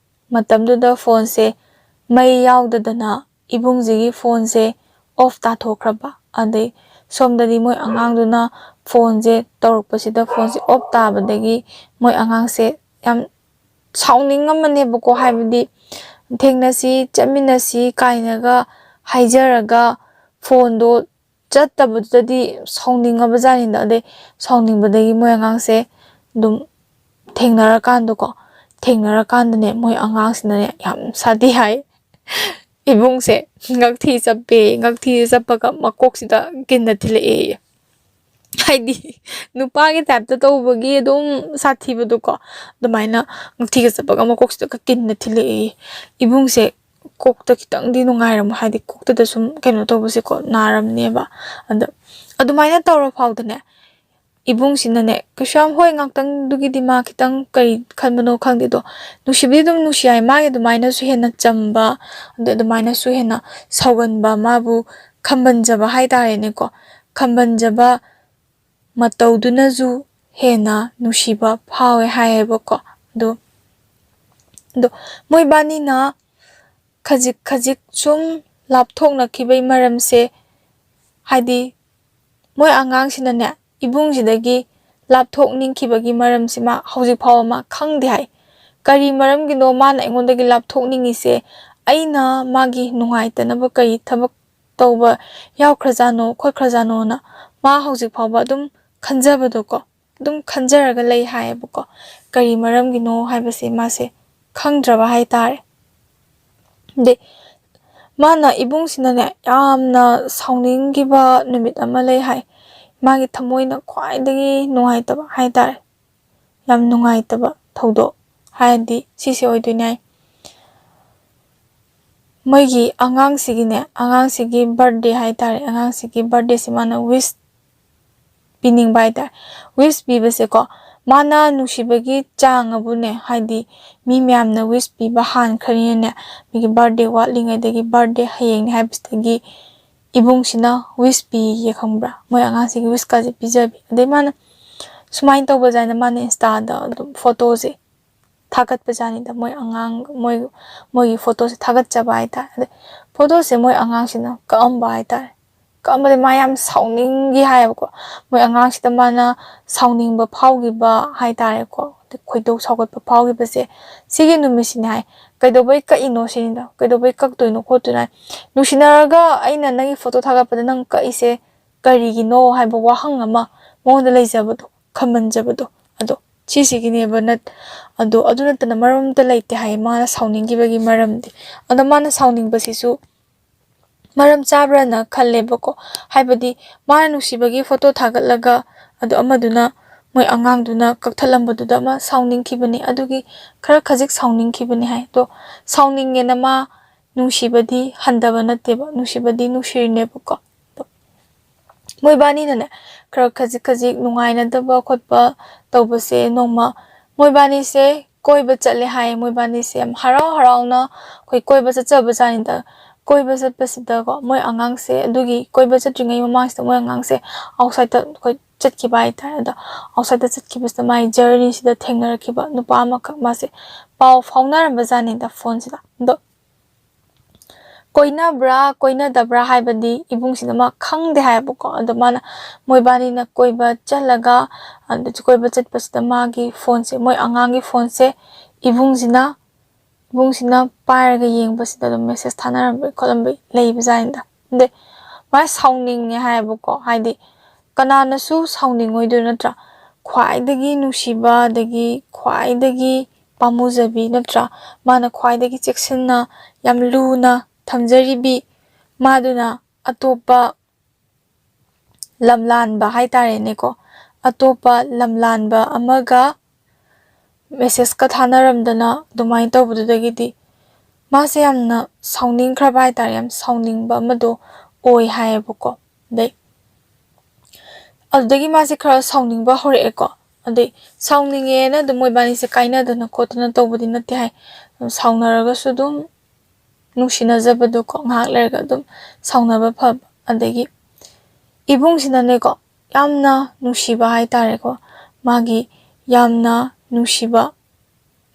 मतमदुदा फोन से मई यावददना इबुंगजिगी फोन से ऑफ ताथोख्रबा अदे सोमददी मोय आंगांगदुना फोन से तौरपसिदा फोन से ऑफ ताबदगी मोय आंगांग से याम साउनिंगमनेबको हाइबदी थेंगनसी चमिनसी काइनगा हाइजरगा फोन दो चत्तबददी साउनिंगबजानीदा अदे साउनिंगबदगी मोय आंगांग से दुम थेंगनरकांदको थेंगनरकांदने मोय आंगांगसिनाने याम सादी हाय इबुंग से ngakthi chappaga makoksidा kinna thile haidi nupa gi tap ta tawbagi dum sathi badu ko dumaina ngakthi ga chappaga makoksidा kinna thile ibung se kokta kitang di nungai ram haidi kokta da sum keno tawbase ko naram neba and adumaina tawra phawdane ibung sinane kasham hoi ngaktang dugi dima kitang kai khanbano khangde do nusibi dum nusiai ma ge dumaina su hena chamba and dumaina su hena sauganba mabu khambanjaba haitare ne ko khambanjaba matawduna ju hena nusiba phawe haeba ko do moibani na khajik sum lapthokna khibai maram se haidi moi angang sinane ibungsidagi lapthok ningkhibagi maram sima hojik phawa ma khangde hai kari maram gi no man engondagi lapthok ningi se aina magi nungai tanaba kai thabak tawba yaukhrajano khoikrajano na ma hojik phawa dum khanjabado ko dum khanjaraga lei haibako kari maram gi no haibase ma se khangdraba hai tare de mana ibung sinane yamna sauninggiba numit ama lei hai मागी थमोइना ख्वाइदगी नुंगाइतबा हाइतारे याम नुंगाइतबा थौदो हाइदि सिसे ओइदुइनाइ Maggi आंगांसिगी birthday हाइतारे आंगांसिगी birthday से माना wish pinning बाइतारे wish पिबसे को माना नुसिबगी चांगबुने हाइदि मी म्यामना wish पिबा हानखरिने मिगी birthday वाटलिंगाइदगी birthday हयेंग हाइबसतगी ibungsina wish pi ye khambra moi angasi wish ka je pijabi ade man sumain to bajai na man insta da photo se thagat bajani da moi angang moi photo se thagat chabai ta ade photo se moi angang sina kam bai ta kam de mayam sauning gi hai ko moi angang sita mana sauning ba phaugi ba hai ta re ko khoido sagot ba phaugi ba se sigi numisini hai kaidobai ka ino sinda kaidobai kak toino khotuna nusinaraga aina nangi photo thaga pada nang ka ise karigi no haiba wahang ama monda leijabado khamanjabado ado sisigi ne banat ado aduna tana maram ta leite hai mana sauning gi bagi maram de ado mana sauning basisu maram chabra na khalle bako haibadi mana nusibagi photo thagalaga ado amaduna moi angang duna kakthalambadu da ma sounding khibani adugi khara khajik sounding khibani hai to sounding ne na ma nushibadi handaba nateba nushibadi nushirne bako moi bani na khara khajik nungai na daba khotpa tawbase nongma moi bani se koiba chatle hai moi bani se am harau na koi koiba chachaba jani da koiba chatpasida ko moi angang se adugi koiba chatringai mamang se moi angang se outside ta koi chatki bai ta da outside ta chatki basta mai journey sida thengna rakhiba nupa ma khak ma se pau fauna ram bajani da phone sida do koina dabra haibadi ibung sida ma khangde haibu ko da mana moi bani na koiba chalaga and koiba chatpasida ma gi phone se moi angang gi phone se ibung sina pairaga yengbasida do message thanaram kolambe leibajani da de ma sounding ne haibu ko haidi kanana su sounding oidu natra khwaidagi nusiba dagi khwaidagi pamujabi natra mana khwaidagi cheksinna yam luna thamjaribi maduna atopa lamlan ba haitare ne ko atopa lamlan ba amaga ꯃꯦꯁꯦꯁꯀ ꯊꯥꯅꯔꯝꯗꯅ ꯑꯗꯨꯃꯥꯏꯅ ꯇꯧꯕꯗꯨꯗꯒꯤꯗꯤ ꯃꯥꯁꯦ ꯌꯥꯝꯅ ꯁꯥꯎꯅꯤꯡꯈ꯭ꯔꯕ ꯍꯥꯏꯇꯥꯔꯦ, ꯌꯥꯝ ꯁꯥꯎꯅꯤꯡꯕ ꯑꯃꯗꯣ ꯑꯣꯏ ꯍꯥꯏꯌꯦꯕꯀꯣ. ꯑꯗꯨꯗꯒꯤ ꯃꯥꯁꯦ ꯈꯔ ꯁꯥꯎꯅꯤꯡꯕ ꯍꯧꯔꯛꯑꯦꯀꯣ. ꯑꯗꯩ ꯁꯥꯎꯅꯤꯡꯉꯦꯅ ꯑꯗꯨꯝ ꯃꯣꯏꯕꯥꯅꯤꯁꯦ ꯀꯥꯏꯅꯗꯅ ꯈꯣꯠꯇꯅ ꯇꯧꯕꯗꯤ ꯅꯠꯇꯦ ꯍꯥꯏ. ꯁꯥꯎꯅꯔꯒꯁꯨ ꯑꯗꯨꯝ ꯅꯨꯡꯁꯤꯅꯖꯕꯗꯣꯀꯣ, ꯉꯥꯏꯍꯥꯛ ꯂꯩꯔꯒ ꯑꯗꯨꯝ ꯁꯥꯎꯅꯕ ꯐꯕ. ꯑꯗꯒꯤ 이봉신은네거 얌나 누시바 하이타레고 마기 얌나 누시바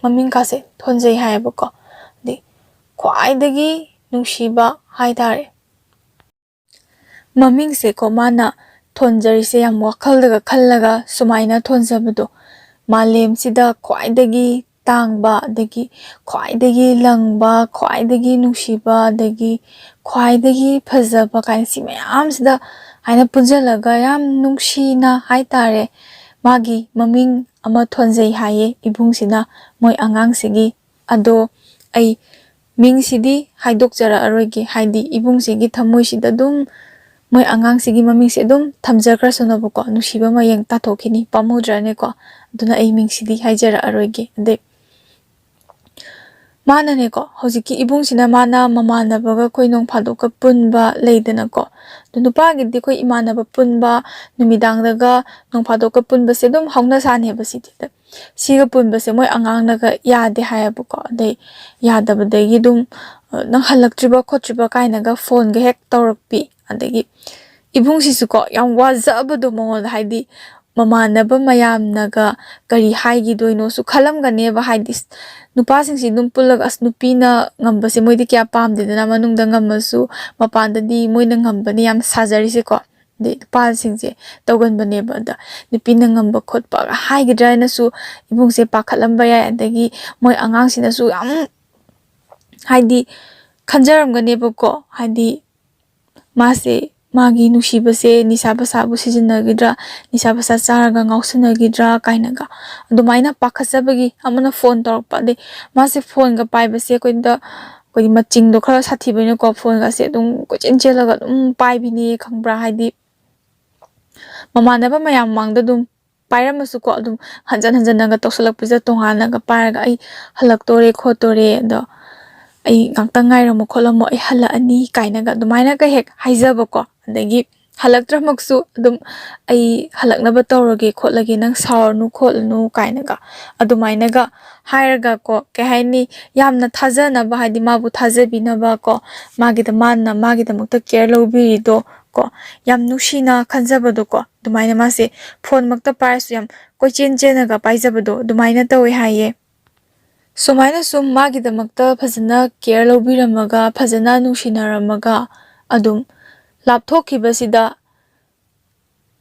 마민가세 톤제이 하이버거 네 ख्वाइदगी नुसीबा हाइतारे ममिंगसे को माना थोनजरिसे याम वखलदगा खल्लगा सुमाइना थोनजबदो मालेमसिदा ख्वाइदगी तांगबा दगी ख्वाइदगी लंगबा ख्वाइदगी नुसीबा दगी ख्वाइदगी फजबा काइसी मयामसिदा हाइना पुंजलगा याम नुसीना हाइतारे मागी ममिंग अमा थोनजई हाये इबुंगसिना मोय अंगांगसिगी अदो आई ꯃꯤꯡꯁꯤꯗꯤ ꯍꯥꯏꯗꯣꯛꯆꯔꯛꯑꯔꯣꯏꯒꯦ ꯍꯥꯏꯗꯤ ꯏꯕꯨꯡꯁꯤꯒꯤ ꯊꯃꯣꯏꯁꯤꯗ ꯑꯗꯨꯝ ꯃꯣꯏ ꯑꯉꯥꯡꯁꯤꯒꯤ ꯃꯃꯤꯡꯁꯦ ꯑꯗꯨꯝ ꯊꯝꯖꯈ꯭ꯔꯁꯅꯣꯕꯀꯣ ꯅꯨꯡꯁꯤꯕ ꯃꯌꯦꯡ ꯇꯥꯊꯣꯛꯈꯤꯅꯤ ꯄꯥꯝꯃꯨꯗ꯭ꯔꯅꯦꯀꯣ ꯑꯗꯨꯅ ꯑꯩ ꯃꯤꯡꯁꯤꯗꯤ ꯍꯥꯏꯖꯔꯛꯑꯔꯣꯏꯒꯦ ꯑꯗꯩ ꯃꯥꯅꯅꯦꯀꯣ ꯍꯧꯖꯤꯛꯀꯤ ꯏꯕꯨꯡꯁꯤꯅ ꯃꯥꯅ ꯃꯃꯥꯟꯅꯕꯒ ꯑꯩꯈꯣꯏ ꯅꯣꯡ ꯐꯥꯗꯣꯛꯀ ꯄꯨꯟꯕ ꯂꯩꯗꯅꯀꯣ ꯑꯗꯨ ꯅꯨꯄꯥꯒꯤꯗꯤ ꯑꯩꯈꯣꯏ ꯏꯃꯥꯟꯅꯕ ꯄꯨꯟꯕ ꯅꯨꯃꯤꯗꯥꯡꯗꯒ ꯅꯣꯡ ꯐꯥꯗꯣꯛꯀ ꯄꯨꯟꯕꯁꯦ ꯑꯗꯨꯝ ꯍꯧꯅꯁꯥꯅꯦꯕ ꯁꯤꯗꯤ siga punbase moy angang naga yade hayabuko adai yadabadagi dum nang halaktriba khotriba kainaga phone ga hek tawrakpi adagi ibungsisu ko yam wajabado mongol haidi mamanaba mayamnaga kari haigi doino su khalamgane ba haidi nupa singsi dum pulag as nupina ngambase moidi kya pamdedana manungda ngamasu mapandadi moina ngambani yam sajarise ko de palsingse tawganbaneba da nupina ngamba khotpa haigidrainasu ibungse pakhatlamba ya adagi moy angangsinasu yam haidi khanjaramganebako haidi mase magi nusibase nisabasabu sijinagidra nisabasa charaga ngausinagidra kainaga adumaina pakhatsabagi amana phone torpa de mase phone ga paibase koida koi maching do khara sathi bine ko phone ga se dum kochen chelaga dum paibini khangbra haidi mamanaba mayam mangda dum pairamasu ko dum hanjan hanjanaga tawsalakpisa tonganaga paraga ai halaktore khotore do ai ngakta ngairamo kholamo ai hala ani kainaga dumaina ka hek haijabako adagi halaktramaksu dum ai halaknaba tawrage khotlage nang saurnu khotnu kainaga adumainaga hairaga ko ke haini yamna thajana ba hadi mabu thajabinaba ko magi da manna magi da mukta care lobiri do ko yam nushina khanjabado ko dumaina mase phone makta paisu yam kochen chenaga paijabado dumaina tawi haye sumaina sum magi da makta phajana care lobiramaga phajana nushinaramaga adum lapthokibasida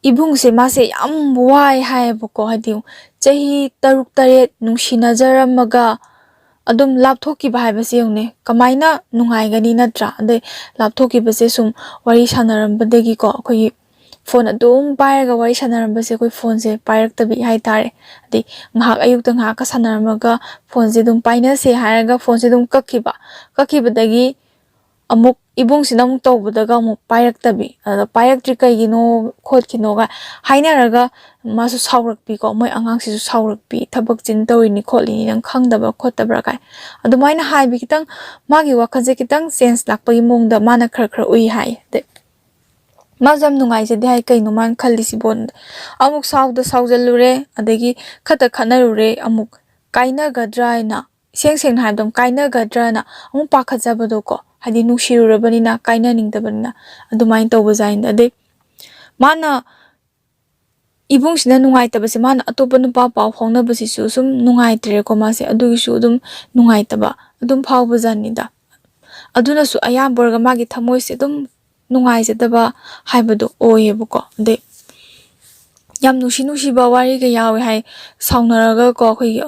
ibungse mase yam wai haibako hadi chahi taruk taret nushinajaramaga adum lapthokiba haibase yone kamaina nungaigani natra ade lapthokibase sum wari sanarambadagi ko khoi phone adum pairaga wari sanarambase khoi phone se pairaktabi haitare ade ngahak ayukta ngahak ka sanaramaga phone se dum paina se hairaga phone se dum kakibadagi amuk ibung sinam tawbadaga amuk pairaktabi ada pairaktri kaigino khotkino ga hainaraga masu saurakpi ko moi angang sisu saurakpi thabak chin tawini kholini nang khangdaba khotabra kai adumaina haibi kitang magi wakhaje kitang sense lakpagi mongda mana khar khar ui hai de mazam nungai je dai kaino man khallisi bon amuk sauda saujalure adagi khata khanarure amuk kaina gadraina seng seng haibdam kaina gadrana amuk pakhajabado ko hadi nushirurabanina kaina ningdabanina adumain tawbajain ade mana ibungsina nungaitabase mana atopa nupa paw hongnabasisu sum nungaitre ko mase adugisu dum nungaitaba adum phawbajanida aduna su ayamborga magi thamoise dum nungaijadaba haibado oyebako de yam nusiba wari ga yawi hai saunaraga ko khoi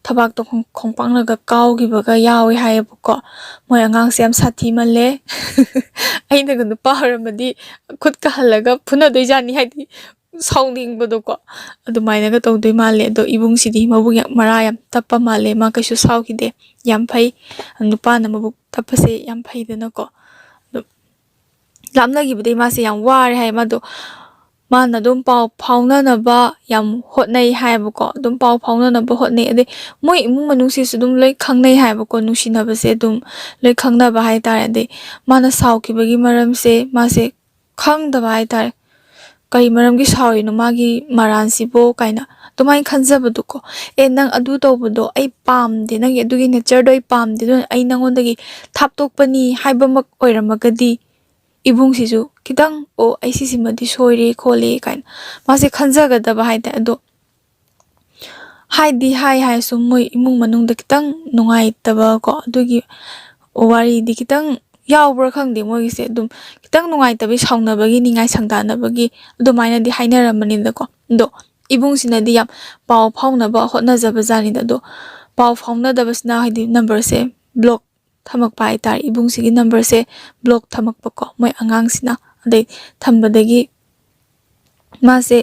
thabak to khongpangnaga kawgibaga yawi haibako moi angang se yam sathi male aina ga nupa haramadi khut ka halaga phuna doi jani haidi sauning bodo ko adumaina ga tawdoi male do ibung sidi mabuk yak mara yam tappa male ma kaisu saukide yam phai nupa na mabuk tappase yam phai dana ko lamna gi bidai ma se yam ware hai ma do ꯃꯥꯅ ꯑꯗꯨꯝ ꯄꯥꯎ ꯐꯥꯎꯅꯅꯕ ꯌꯥꯝ ꯍꯣꯠꯅꯩ ꯍꯥꯏꯕꯀꯣ ꯑꯗꯨꯝ ꯄꯥꯎ ꯐꯥꯎꯅꯅꯕ ꯍꯣꯠꯅꯩ ꯑꯗꯩ ꯃꯣꯏ ꯏꯃꯨꯡ ꯃꯅꯨꯡꯁꯤꯁꯨ ꯑꯗꯨꯝ ꯂꯣꯏ ꯈꯪꯅꯩ ꯍꯥꯏꯕꯀꯣ ꯅꯨꯡꯁꯤꯅꯕꯁꯦ ꯑꯗꯨꯝ ꯂꯣꯏ ꯈꯪꯅꯕ ꯍꯥꯏꯇꯥꯔꯦ ꯑꯗꯩ ꯃꯥꯅ ꯁꯥꯎꯈꯤꯕꯒꯤ ꯃꯔꯝꯁꯦ ꯃꯥꯁꯦ ꯈꯪꯗꯕ ꯍꯥꯏꯇꯥꯔꯦ ꯀꯩ ꯃꯔꯝꯒꯤ ꯁꯥꯎꯔꯤꯅꯣ ꯃꯥꯒꯤ ꯃꯔꯥꯟꯁꯤꯕꯣ ꯀꯥꯏꯅ ꯑꯗꯨꯃꯥꯏꯅ ꯈꯟꯖꯕꯗꯣꯀꯣ ꯅꯪ ꯑꯗꯨ ꯇꯧꯕꯗꯣ ꯑꯩ ꯄꯥꯝꯗꯦ ꯅꯪꯒꯤ ꯑꯗꯨꯒꯤ ꯅꯦꯆꯔꯗꯣ ꯑꯩ ꯄꯥꯝꯗꯦ ꯑꯗꯨꯅ ꯑꯩ ꯅꯪꯉꯣꯟꯗꯒꯤ ꯊꯥꯞꯇꯣꯛꯄꯅꯤ ꯍꯥꯏꯕꯃꯛ ꯑꯣꯏꯔꯝꯃꯒꯗꯤ ꯏꯕꯨꯡꯁꯤꯁꯨ ꯈꯤꯇꯪ ꯑꯩ ꯁꯤꯁꯤꯃꯗꯤ ꯁꯣꯏꯔꯦ ꯈꯣꯠꯂꯦ ꯀꯥꯏꯅ ꯃꯥꯁꯦ ꯈꯟꯖꯒꯗꯕ ꯍꯥꯏꯇꯥꯔꯦ ꯑꯗꯣ ꯍꯥꯏꯗꯤ ꯍꯥꯏꯔꯁꯨ ꯃꯣꯏ ꯏꯃꯨꯡ ꯃꯅꯨꯡꯗ ꯈꯤꯇꯪ ꯅꯨꯡꯉꯥꯏꯇꯕꯀꯣ ꯑꯗꯨꯒꯤ ꯋꯥꯔꯤꯗꯤꯈꯤꯇꯪ ꯌꯥꯎꯕ꯭ꯔꯥ ꯈꯪꯗꯦ ꯃꯣꯏꯒꯤꯁꯦ ꯑꯗꯨꯝ ꯈꯤꯇꯪ ꯅꯨꯡꯉꯥꯏꯇꯕꯒꯤ ꯁꯥꯎꯅꯕꯒꯤ ꯅꯤꯡꯉꯥꯏ ꯁꯪꯗꯥꯅꯕꯒꯤ ꯑꯗꯨꯃꯥꯏꯅꯗꯤ ꯍꯥꯏꯅꯔꯝꯕꯅꯤꯗꯀꯣ ꯑꯗꯣ ꯏꯕꯨꯡꯁꯤꯅꯗꯤ ꯌꯥꯝ ꯄꯥꯎ ꯐꯥꯎꯅꯕ ꯍꯣꯠꯅꯖꯕꯖꯥꯠꯅꯤꯗ ꯑꯗꯣ ꯄꯥꯎ ꯐꯥꯎꯅꯗꯕꯁꯤꯅ ꯍꯥꯏꯗꯤ ꯅꯝꯕꯔꯁꯦ ꯕ꯭ꯂꯣꯛ ꯊꯝꯃꯛꯄ ꯍꯥꯏꯇꯥꯔꯦ ꯏꯕꯨꯡꯁꯤꯒꯤ ꯅꯝꯕꯔꯁꯦ ꯕ꯭ꯂꯣꯛ ꯊꯝꯃꯛꯄꯀꯣ ꯃꯣꯏ ꯑꯉꯥꯡꯁꯤꯅ ꯑꯗꯩ ꯊꯝꯕꯗꯒꯤ ꯃꯥꯁꯦ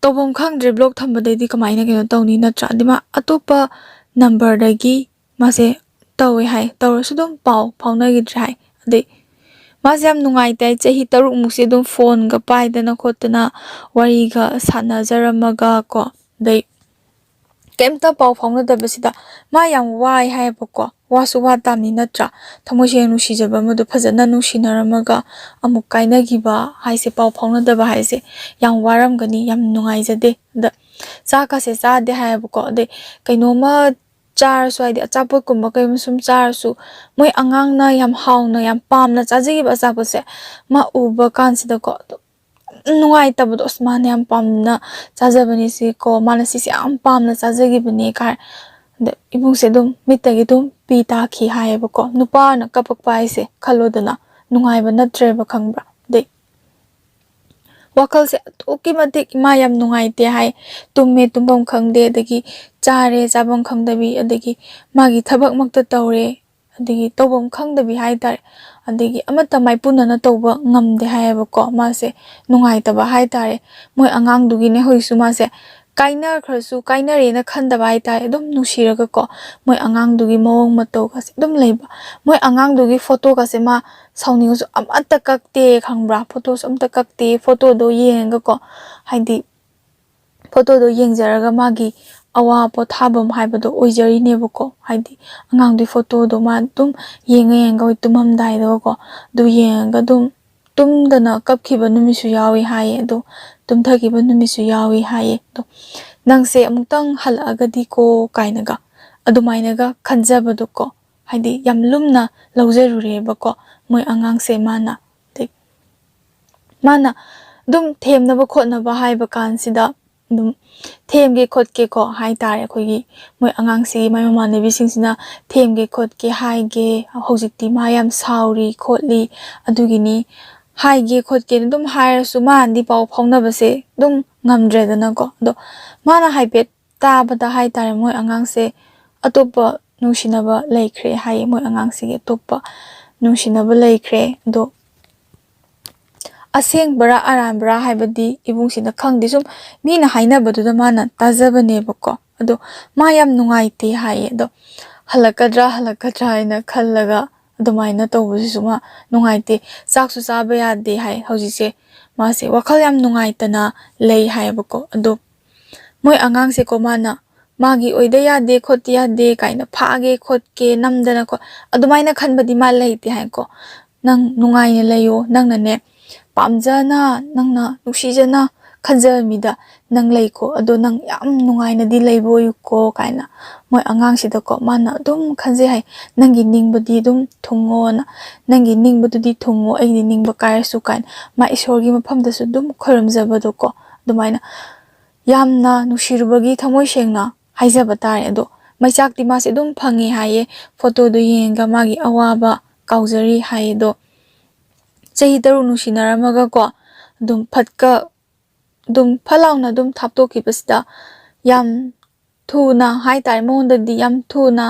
ꯇꯧꯐꯝ ꯈꯪꯗ꯭ꯔꯦ ꯕ꯭ꯂꯣꯛ ꯊꯝꯕꯗꯩꯗꯤ ꯀꯃꯥꯏꯅ ꯀꯩꯅꯣ ꯇꯧꯅꯤ ꯅꯠꯇ꯭ꯔꯥ ꯑꯗꯩ ꯃꯥ ꯑꯇꯣꯞꯄ ꯅꯝꯕꯔꯗꯒꯤ ꯃꯥꯁꯦ ꯇꯧꯋꯦ ꯍꯥꯏ ꯇꯧꯔꯁꯨ ꯑꯗꯨꯝ ꯄꯥꯎ ꯐꯥꯎꯅꯈꯤꯗ꯭ꯔꯦ ꯍꯥꯏ ꯑꯗꯩ ꯃꯥꯁꯦꯌꯥꯝ ꯅꯨꯡꯉꯥꯏꯇꯦ ꯆꯍꯤ 3ꯃꯨꯛꯁꯦ ꯑꯗꯨꯝ ꯐꯣꯟꯒ ꯄꯥꯏꯗꯅ ꯈꯣꯠꯇꯅ ꯋꯥꯔꯤꯒ ꯁꯥꯟꯅꯖꯔꯝꯃꯒ ꯀꯣ ꯑꯗꯩ ꯀꯩꯝꯇ ꯄꯥꯎ ꯐꯥꯎꯅꯗꯕꯁꯤꯗ ꯃꯥ ꯌꯥꯝ ꯋꯥꯏ ꯍꯥꯏꯌꯦꯕꯀꯣ ꯋꯥꯁꯨ ꯋꯥ ꯇꯥꯝꯅꯤ ꯅꯠꯇ꯭ꯔꯥ ꯊꯃꯣꯏ ꯁꯦꯡꯅ ꯅꯨꯡꯁꯤꯖꯕ ꯑꯃꯗꯣ ꯐꯖꯅ ꯅꯨꯡꯁꯤꯅꯔꯝꯃꯒ ꯑꯃꯨꯛ ꯀꯥꯏꯅꯈꯤꯕ ꯍꯥꯏꯁꯦ ꯄꯥꯎ ꯐꯥꯎꯅꯗꯕ ꯍꯥꯏꯁꯦ ꯌꯥꯝ ꯋꯥꯔꯝꯒꯅꯤ ꯌꯥꯝ ꯅꯨꯡꯉꯥꯏꯖꯗꯦ ꯑꯗ ꯆꯥꯛꯀꯁꯦ ꯆꯥꯗꯦ ꯍꯥꯏꯌꯦꯕꯀꯣ ꯑꯗꯩ ꯀꯩꯅꯣꯝꯃ ꯆꯥꯔꯁꯨ ꯍꯥꯏꯗꯤ ꯑꯆꯥꯄꯣꯠꯀꯨꯝꯕ ꯀꯩꯒꯨꯝꯕ ꯁꯨꯝ ꯆꯥꯔꯁꯨ ꯃꯣꯏ ꯑꯉꯥꯡꯅ ꯌꯥꯝ ꯍꯥꯎꯅ ꯌꯥꯝ ꯄꯥꯝꯅ ꯆꯥꯖꯈꯤꯕ ꯑꯆꯥꯄꯣꯠꯁꯦ ꯃꯥ ꯎꯕ ꯀꯥꯟꯁꯤꯗꯀꯣ ꯅꯨꯡꯉꯥꯏꯇꯕꯗꯣ ꯑꯁ ꯃꯥꯅ ꯌꯥꯝ ꯄꯥꯝꯅ ꯆꯥꯖꯕꯅꯤ ꯁꯤꯀꯣ ꯃꯥꯅ ꯁꯤꯁꯦ ꯌꯥꯝ ꯄꯥꯝꯅ ꯆꯥꯖꯈꯤꯕꯅꯤ ꯀꯥꯏ ꯑꯗ ꯏꯕꯨꯡꯁꯦ ꯑꯗꯨꯝ ꯃꯤꯠꯇꯒꯤ ꯑꯗꯨꯝ ꯄꯤ ꯇꯥꯈꯤ ꯍꯥꯏꯌꯦꯕꯀꯣ ꯅꯨꯄꯥꯅ ꯀꯞꯄꯛꯄ ꯍꯥꯏꯁꯦ ꯈꯜꯂꯣꯗꯅ ꯅꯨꯡꯉꯥꯏꯕ ꯅꯠꯇ꯭ꯔꯦꯕ ꯈꯪꯕ꯭ꯔꯥ ꯑꯗꯩ ꯋꯥꯈꯜꯁꯦ ꯑꯗꯨꯛꯀꯤ ꯃꯇꯤꯛ ꯏꯃꯥ ꯌꯥꯝ ꯅꯨꯡꯉꯥꯏꯇꯦ ꯍꯥꯏ ꯇꯨꯝꯃꯦ ꯇꯨꯝꯐꯝ ꯈꯪꯗꯦ ꯑꯗꯒꯤ ꯆꯥꯔꯦ ꯆꯥꯐꯝ ꯈꯪꯗꯕꯤ ꯑꯗꯒꯤ ꯃꯥꯒꯤ ꯊꯕꯛꯃꯛꯇ ꯇꯧꯔꯦ ꯑꯗꯒꯤ ꯇꯧꯐꯝ ꯈꯪꯗꯕꯤ ꯍꯥꯏꯇꯥꯔꯦ ꯑꯗꯒꯤ ꯑꯃꯠꯇ ꯃꯥꯏꯄꯨꯅꯅ ꯇꯧꯕ ꯉꯝꯗꯦ ꯍꯥꯏꯌꯦꯕꯀꯣ ꯃꯥꯁꯦ ꯅꯨꯡꯉꯥꯏꯇꯕ ꯍꯥꯏꯇꯥꯔꯦ ꯃꯣꯏ ꯑꯉꯥꯡꯗꯨꯒꯤꯅꯦ ꯍꯧꯖꯤꯛꯁꯨ ꯃꯥꯁꯦ ꯀꯥꯏꯅꯈ꯭ꯔꯁꯨ ꯀꯥꯏꯅꯔꯦꯅ ꯈꯟꯗꯕ ꯍꯥꯏꯇꯥꯔꯦ ꯑꯗꯨꯝ ꯅꯨꯡꯁꯤꯔꯒꯀꯣ ꯃꯣꯏ ꯑꯉꯥꯡꯗꯨꯒꯤ ꯃꯑꯣꯡ ꯃꯇꯧꯒꯁꯦ ꯑꯗꯨꯝ ꯂꯩꯕ ꯃꯣꯏ ꯑꯉꯥꯡꯗꯨꯒꯤ ꯐꯣꯇꯣꯒꯁꯦ ꯃꯥ ꯁꯥꯎꯅꯤꯡꯉꯁꯨ ꯑꯃꯠꯇ ꯀꯛꯇꯦ ꯈꯪꯕ꯭ꯔꯥ ꯐꯣꯇꯣꯁꯨ ꯑꯝꯇ ꯀꯛꯇꯦ ꯐꯣꯇꯣꯗꯣ ꯌꯦꯡꯉꯒꯀꯣ ꯍꯥꯏꯗꯤ ꯐꯣꯇꯣꯗꯣ ꯌꯦꯡꯖꯔꯒ ꯃꯥꯒꯤ ꯑꯋꯥ ꯄꯣꯊꯥꯐꯝ ꯍꯥꯏꯕꯗꯣ ꯑꯣꯏꯖꯔꯤꯅꯦꯕꯀꯣ ꯍꯥꯏꯗꯤ ꯑꯉꯥꯡꯗꯨꯒꯤ ꯐꯣꯇꯣꯗꯣ ꯃꯥ ꯑꯗꯨꯝ ꯌꯦꯡꯉ ꯍꯣꯏ ꯇꯨꯝꯃꯝꯗꯥꯏꯗꯒꯀꯣ ꯑꯗꯨ ꯌꯦꯡꯉꯒ ꯑꯗꯨꯝ ꯇꯨꯝꯗꯅ ꯀꯞꯈꯤꯕ ꯅꯨꯃꯤꯠꯁꯨ ꯌꯥꯎꯏ ꯍꯥꯏꯌꯦ ꯑꯗꯣ ꯇꯨꯝꯊꯈꯤꯕ ꯅꯨꯃꯤꯠꯁꯨ ꯌꯥꯎꯏ ꯍꯥꯏꯌꯦ ꯑꯗꯣ ꯅꯪꯁꯦ ꯑꯃꯨꯛꯇꯪ ꯍꯜꯂꯛꯑꯒꯗꯤꯀꯣ ꯀꯥꯏꯅꯒ ꯑꯗꯨꯃꯥꯏꯅꯒ ꯈꯟꯖꯕꯗꯣꯀꯣ ꯍꯥꯏꯗꯤ ꯌꯥꯝ ꯂꯨꯝꯅ ꯂꯧꯖꯔꯨꯔꯦꯕꯀꯣ ꯃꯣꯏ ꯑꯉꯥꯡꯁꯦ ꯃꯥꯅ ꯑꯗꯨꯝ ꯊꯦꯝꯅꯕ ꯈꯣꯠꯅꯕ ꯍꯥꯏꯕ ꯀꯥꯟꯁꯤꯗ ꯑꯗꯨꯝ ꯊꯦꯝꯒꯦ ꯈꯣꯠꯀꯦꯀꯣ ꯍꯥꯏꯇꯥꯔꯦ ꯑꯩꯈꯣꯏꯒꯤ ꯃꯣꯏ ꯑꯉꯥꯡꯁꯤꯒꯤ ꯃꯥꯏ ꯃꯃꯥꯟꯅꯕꯤꯁꯤꯡꯁꯤꯅ ꯊꯦꯝꯒꯦ ꯈꯣꯠꯀꯦ ꯍꯥꯏꯒꯦ ꯍꯧꯖꯤꯛꯇꯤ ꯃꯥ ꯌꯥꯝ ꯁꯥꯎꯔꯤ ꯈꯣꯠꯂꯤ ꯑꯗꯨꯒꯤꯅꯤ ꯍꯥꯏꯒꯦ ꯈꯣꯠꯀꯦꯅ ꯑꯗꯨꯝ ꯍꯥꯏꯔꯁꯨ ꯃꯥꯅꯗꯤ ꯄꯥꯎ ꯐꯥꯎꯅꯕꯁꯦ ꯑꯗꯨꯝ ꯉꯝꯗ꯭ꯔꯦꯗꯅꯀꯣ ꯑꯗꯣ ꯃꯥꯅ ꯍꯥꯏꯐꯦꯠ ꯇꯥꯕꯗ ꯍꯥꯏꯇꯥꯔꯦ ꯃꯣꯏ ꯑꯉꯥꯡꯁꯦ ꯑꯇꯣꯞꯄ ꯅꯨꯡꯁꯤꯅꯕ ꯂꯩꯈ꯭ꯔꯦ ꯍꯥꯏꯌꯦ ꯃꯣꯏ ꯑꯉꯥꯡꯁꯤꯒꯤ ꯑꯇꯣꯞꯄ ꯅꯨꯡꯁꯤꯅꯕ ꯂꯩꯈ꯭ꯔꯦ ꯑꯗꯣ ꯑꯁꯦꯡꯕꯔꯥ ꯑꯔꯥꯟꯕꯔꯥ ꯍꯥꯏꯕꯗꯤ ꯏꯕꯨꯡꯁꯤꯅ ꯈꯪꯗꯦ ꯁꯨꯝ ꯃꯤꯅ ꯍꯥꯏꯅꯕꯗꯨꯗ ꯃꯥꯅ ꯇꯥꯖꯕꯅꯦꯕꯀꯣ ꯑꯗꯣ ꯃꯥ ꯌꯥꯝ ꯅꯨꯡꯉꯥꯏꯇꯦ ꯍꯥꯏꯌꯦ ꯑꯗꯣ ꯍꯜꯂꯛꯀꯗ꯭ꯔꯥ ꯍꯥꯏꯅ ꯈꯜꯂꯒ ꯑꯗꯨꯃꯥꯏꯅ ꯇꯧꯕꯁꯤꯁꯨ ꯃꯥ ꯅꯨꯡꯉꯥꯏꯇꯦ ꯆꯥꯛꯁꯨ ꯆꯥꯕ ꯌꯥꯗꯦ ꯍꯥꯏ ꯍꯧꯖꯤꯛꯁꯦ ꯃꯥꯁꯦ ꯋꯥꯈꯜ ꯌꯥꯝ ꯅꯨꯡꯉꯥꯏꯇꯅ ꯂꯩ ꯍꯥꯏꯌꯦꯕꯀꯣ ꯑꯗꯣ ꯃꯣꯏ ꯑꯉꯥꯡꯁꯦꯀꯣ ꯃꯥꯅ ꯃꯥꯒꯤ ꯑꯣꯏꯗ ꯌꯥꯗꯦ ꯈꯣꯠꯇꯦ ꯌꯥꯗꯦ ꯀꯥꯏꯅ ꯐꯥꯒꯦ ꯈꯣꯠꯀꯦ ꯅꯝꯗꯅꯀꯣ ꯑꯗꯨꯃꯥꯏꯅ ꯈꯟꯕꯗꯤ ꯃꯥ ꯂꯩꯇꯦ ꯍꯥꯏꯀꯣ ꯅꯪ ꯅꯨꯡꯉꯥꯏꯅ ꯂꯩꯌꯣ ꯅꯪꯅꯅꯦ ꯄꯥꯝꯖꯅ ꯅꯪꯅ ꯅꯨꯡꯁꯤꯖꯅ ꯈꯟꯖꯕ ꯃꯤꯗ ꯅꯪ ꯂꯩꯀꯣ ꯑꯗꯣ ꯅꯪ ꯌꯥꯝ ꯅꯨꯡꯉꯥꯏꯅꯗꯤ ꯂꯩꯕ ꯑꯣꯏꯌꯨꯀꯣ ꯀꯥꯏꯅ ꯃꯣꯏ ꯑꯉꯥꯡꯁꯤꯗꯀꯣ ꯃꯥꯅ ꯑꯗꯨꯝ ꯈꯟꯖꯩ ꯍꯥꯏ ꯅꯪꯒꯤ ꯅꯤꯡꯕꯗꯤ ꯑꯗꯨꯝ ꯊꯨꯡꯉꯣꯅ ꯅꯪꯒꯤ ꯅꯤꯡꯕꯗꯨꯗꯤ ꯊꯨꯡꯉꯣ ꯑꯩꯒꯤ ꯅꯤꯡꯕ ꯀꯥꯏꯔꯁꯨ ꯀꯥꯏꯅ ꯃꯥ ꯏꯁꯣꯔꯒꯤ ꯃꯐꯝꯗꯁꯨ ꯑꯗꯨꯝ ꯈꯣꯏꯔꯝꯖꯕꯗꯣꯀꯣ ꯑꯗꯨꯃꯥꯏꯅ ꯌꯥꯝꯅ ꯅꯨꯡꯁꯤꯔꯨꯕꯒꯤ ꯊꯃꯣꯏ ꯁꯦꯡꯅ ꯍꯥꯏꯖꯕ ꯇꯥꯔꯦ ꯑꯗꯣ ꯃꯩꯆꯥꯛꯇꯤ ꯃꯥꯁꯦ ꯑꯗꯨꯝ ꯐꯪꯉꯦ ꯍꯥꯏꯌꯦ ꯐꯣꯇꯣꯗꯣ ꯌꯦꯡꯉꯒ ꯃꯥꯒꯤ ꯑꯋꯥꯕ ꯀꯥꯎꯖꯔꯤ ꯍꯥꯏꯌꯦ ꯑꯗꯣ ꯆꯍꯤ 3 ꯅꯨꯡꯁꯤꯅꯔꯝꯃꯒꯀꯣ ꯑꯗꯨꯝ ꯐꯠ ꯂꯥꯎꯅ ꯑꯗꯨꯝ ꯊꯥꯞꯇꯣꯛꯈꯤꯕꯁꯤꯗ ꯌꯥꯝ ꯊꯨꯅ ꯍꯥꯏꯇꯥꯔꯦ ꯃꯉꯣꯟꯗꯗꯤ ꯌꯥꯝ ꯊꯨꯅ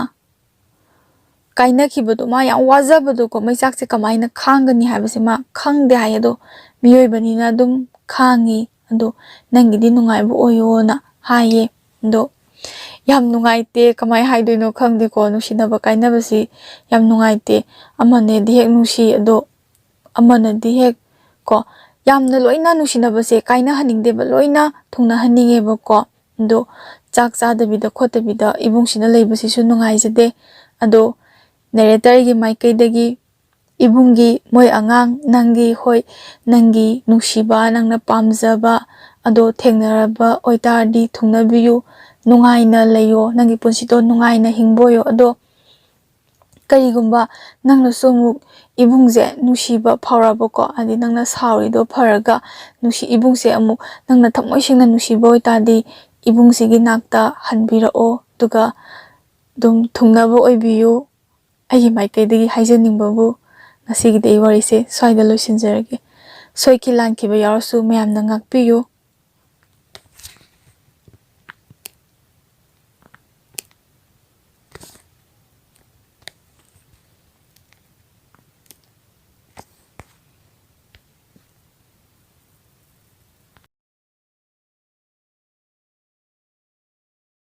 ꯀꯥꯏꯅꯈꯤꯕꯗꯣ ꯃꯥ ꯌꯥꯝ ꯋꯥꯖꯕꯗꯣꯀꯣ ꯃꯩꯆꯥꯛꯁꯦ ꯀꯃꯥꯏꯅ ꯈꯥꯡꯒꯅꯤ ꯍꯥꯏꯕꯁꯦ ꯃꯥ ꯈꯪꯗꯦ ꯍꯥꯏ ꯑꯗꯣ ꯃꯤꯑꯣꯏꯕꯅꯤꯅ ꯑꯗꯨꯝ ꯈꯥꯡꯉꯤ ꯑꯗꯣ ꯅꯪꯒꯤꯗꯤ ꯅꯨꯡꯉꯥꯏꯕ ꯑꯣꯏꯌꯣꯅ ꯍꯥꯏꯌꯦ ꯑꯗꯣ ꯌꯥꯝ ꯅꯨꯡꯉꯥꯏꯇꯦ ꯀꯃꯥꯏꯅ ꯍꯥꯏꯗꯣꯏꯅꯣ ꯈꯪꯗꯦꯀꯣ ꯅꯨꯡꯁꯤꯅꯕ ꯀꯥꯏꯅꯕꯁꯤ ꯌꯥꯝ ꯅꯨꯡꯉꯥꯏꯇꯦ ꯑꯃꯅꯗꯤ ꯍꯦꯛ ꯅꯨꯡꯁꯤ ꯑꯗꯣ ꯑꯃꯅꯗꯤ ꯍꯦꯛ ꯀꯣ ꯌꯥꯝꯅ ꯂꯣꯏꯅ ꯅꯨꯡꯁꯤꯅꯕꯁꯦ ꯀꯥꯏꯅꯍꯟꯅꯤꯡꯗꯦꯕ, ꯂꯣꯏꯅ ꯊꯨꯡꯅꯍꯟꯅꯤꯡꯉꯦꯕꯀꯣ. ꯑꯗꯣ ꯆꯥꯛ ꯆꯥꯗꯕꯤꯗ ꯈꯣꯠꯇꯕꯤꯗ ꯏꯕꯨꯡꯁꯤꯅ ꯂꯩꯕꯁꯤꯁꯨ ꯅꯨꯡꯉꯥꯏꯖꯗꯦ. ꯑꯗꯣ ꯅꯦꯔꯦꯇꯔꯒꯤ ꯃꯥꯏꯀꯩꯗꯒꯤ ꯏꯕꯨꯡꯒꯤ ꯃꯣꯏ ꯑꯉꯥꯡ ꯅꯪꯒꯤ ꯍꯣꯏ ꯅꯪꯒꯤ ꯅꯨꯡꯁꯤꯕ ꯅꯪꯅ ꯄꯥꯝꯖꯕ ꯑꯗꯣ ꯊꯦꯡꯅꯔꯕ ꯑꯣꯏꯇꯥꯔꯗꯤ ꯊꯨꯡꯅꯕꯤꯌꯨ, ꯅꯨꯡꯉꯥꯏꯅ ꯂꯩꯌꯣ, ꯅꯪꯒꯤ ꯄꯨꯟꯁꯤꯗꯣ ꯅꯨꯡꯉꯥꯏꯅ ꯍꯤꯡꯕꯣꯌꯣ. ꯑꯗꯣ ꯀꯔꯤꯒꯨꯝꯕ ꯅꯪꯅꯁꯨ ꯑꯃꯨꯛ ꯏꯕꯨꯡꯁꯦ ꯅꯨꯡꯁꯤꯕ ꯐꯥꯎꯔꯕꯀꯣ, ꯍꯥꯏꯗꯤ ꯅꯪꯅ ꯁꯥꯎꯔꯤꯗꯣ ꯐꯔꯒ ꯏꯕꯨꯡꯁꯦ ꯑꯃꯨꯛ ꯅꯪꯅ ꯊꯃꯣꯏ ꯁꯦꯡꯅ ꯅꯨꯡꯁꯤꯕ ꯑꯣꯏꯇꯥꯔꯗꯤ ꯏꯕꯨꯡꯁꯤꯒꯤ ꯅꯥꯛꯇ ꯍꯟꯕꯤꯔꯛꯑꯣ, ꯑꯗꯨꯒ ꯑꯗꯨꯝ ꯊꯨꯡꯅꯕ ꯑꯣꯏꯕꯤꯌꯨ. ꯑꯩꯒꯤ ꯃꯥꯏꯀꯩꯗꯒꯤ ꯍꯥꯏꯖꯅꯤꯡꯕꯕꯨ ꯉꯁꯤꯒꯤꯗꯤ ꯑꯩ ꯋꯥꯔꯤꯁꯦ ꯁ꯭ꯋꯥꯏꯗ ꯂꯣꯏꯁꯤꯟꯖꯔꯒꯦ. ꯁꯣꯏꯈꯤ ꯂꯥꯟꯈꯤꯕ ꯌꯥꯎꯔꯁꯨ ꯃꯌꯥꯝꯅ ꯉꯥꯛꯄꯤꯌꯨ.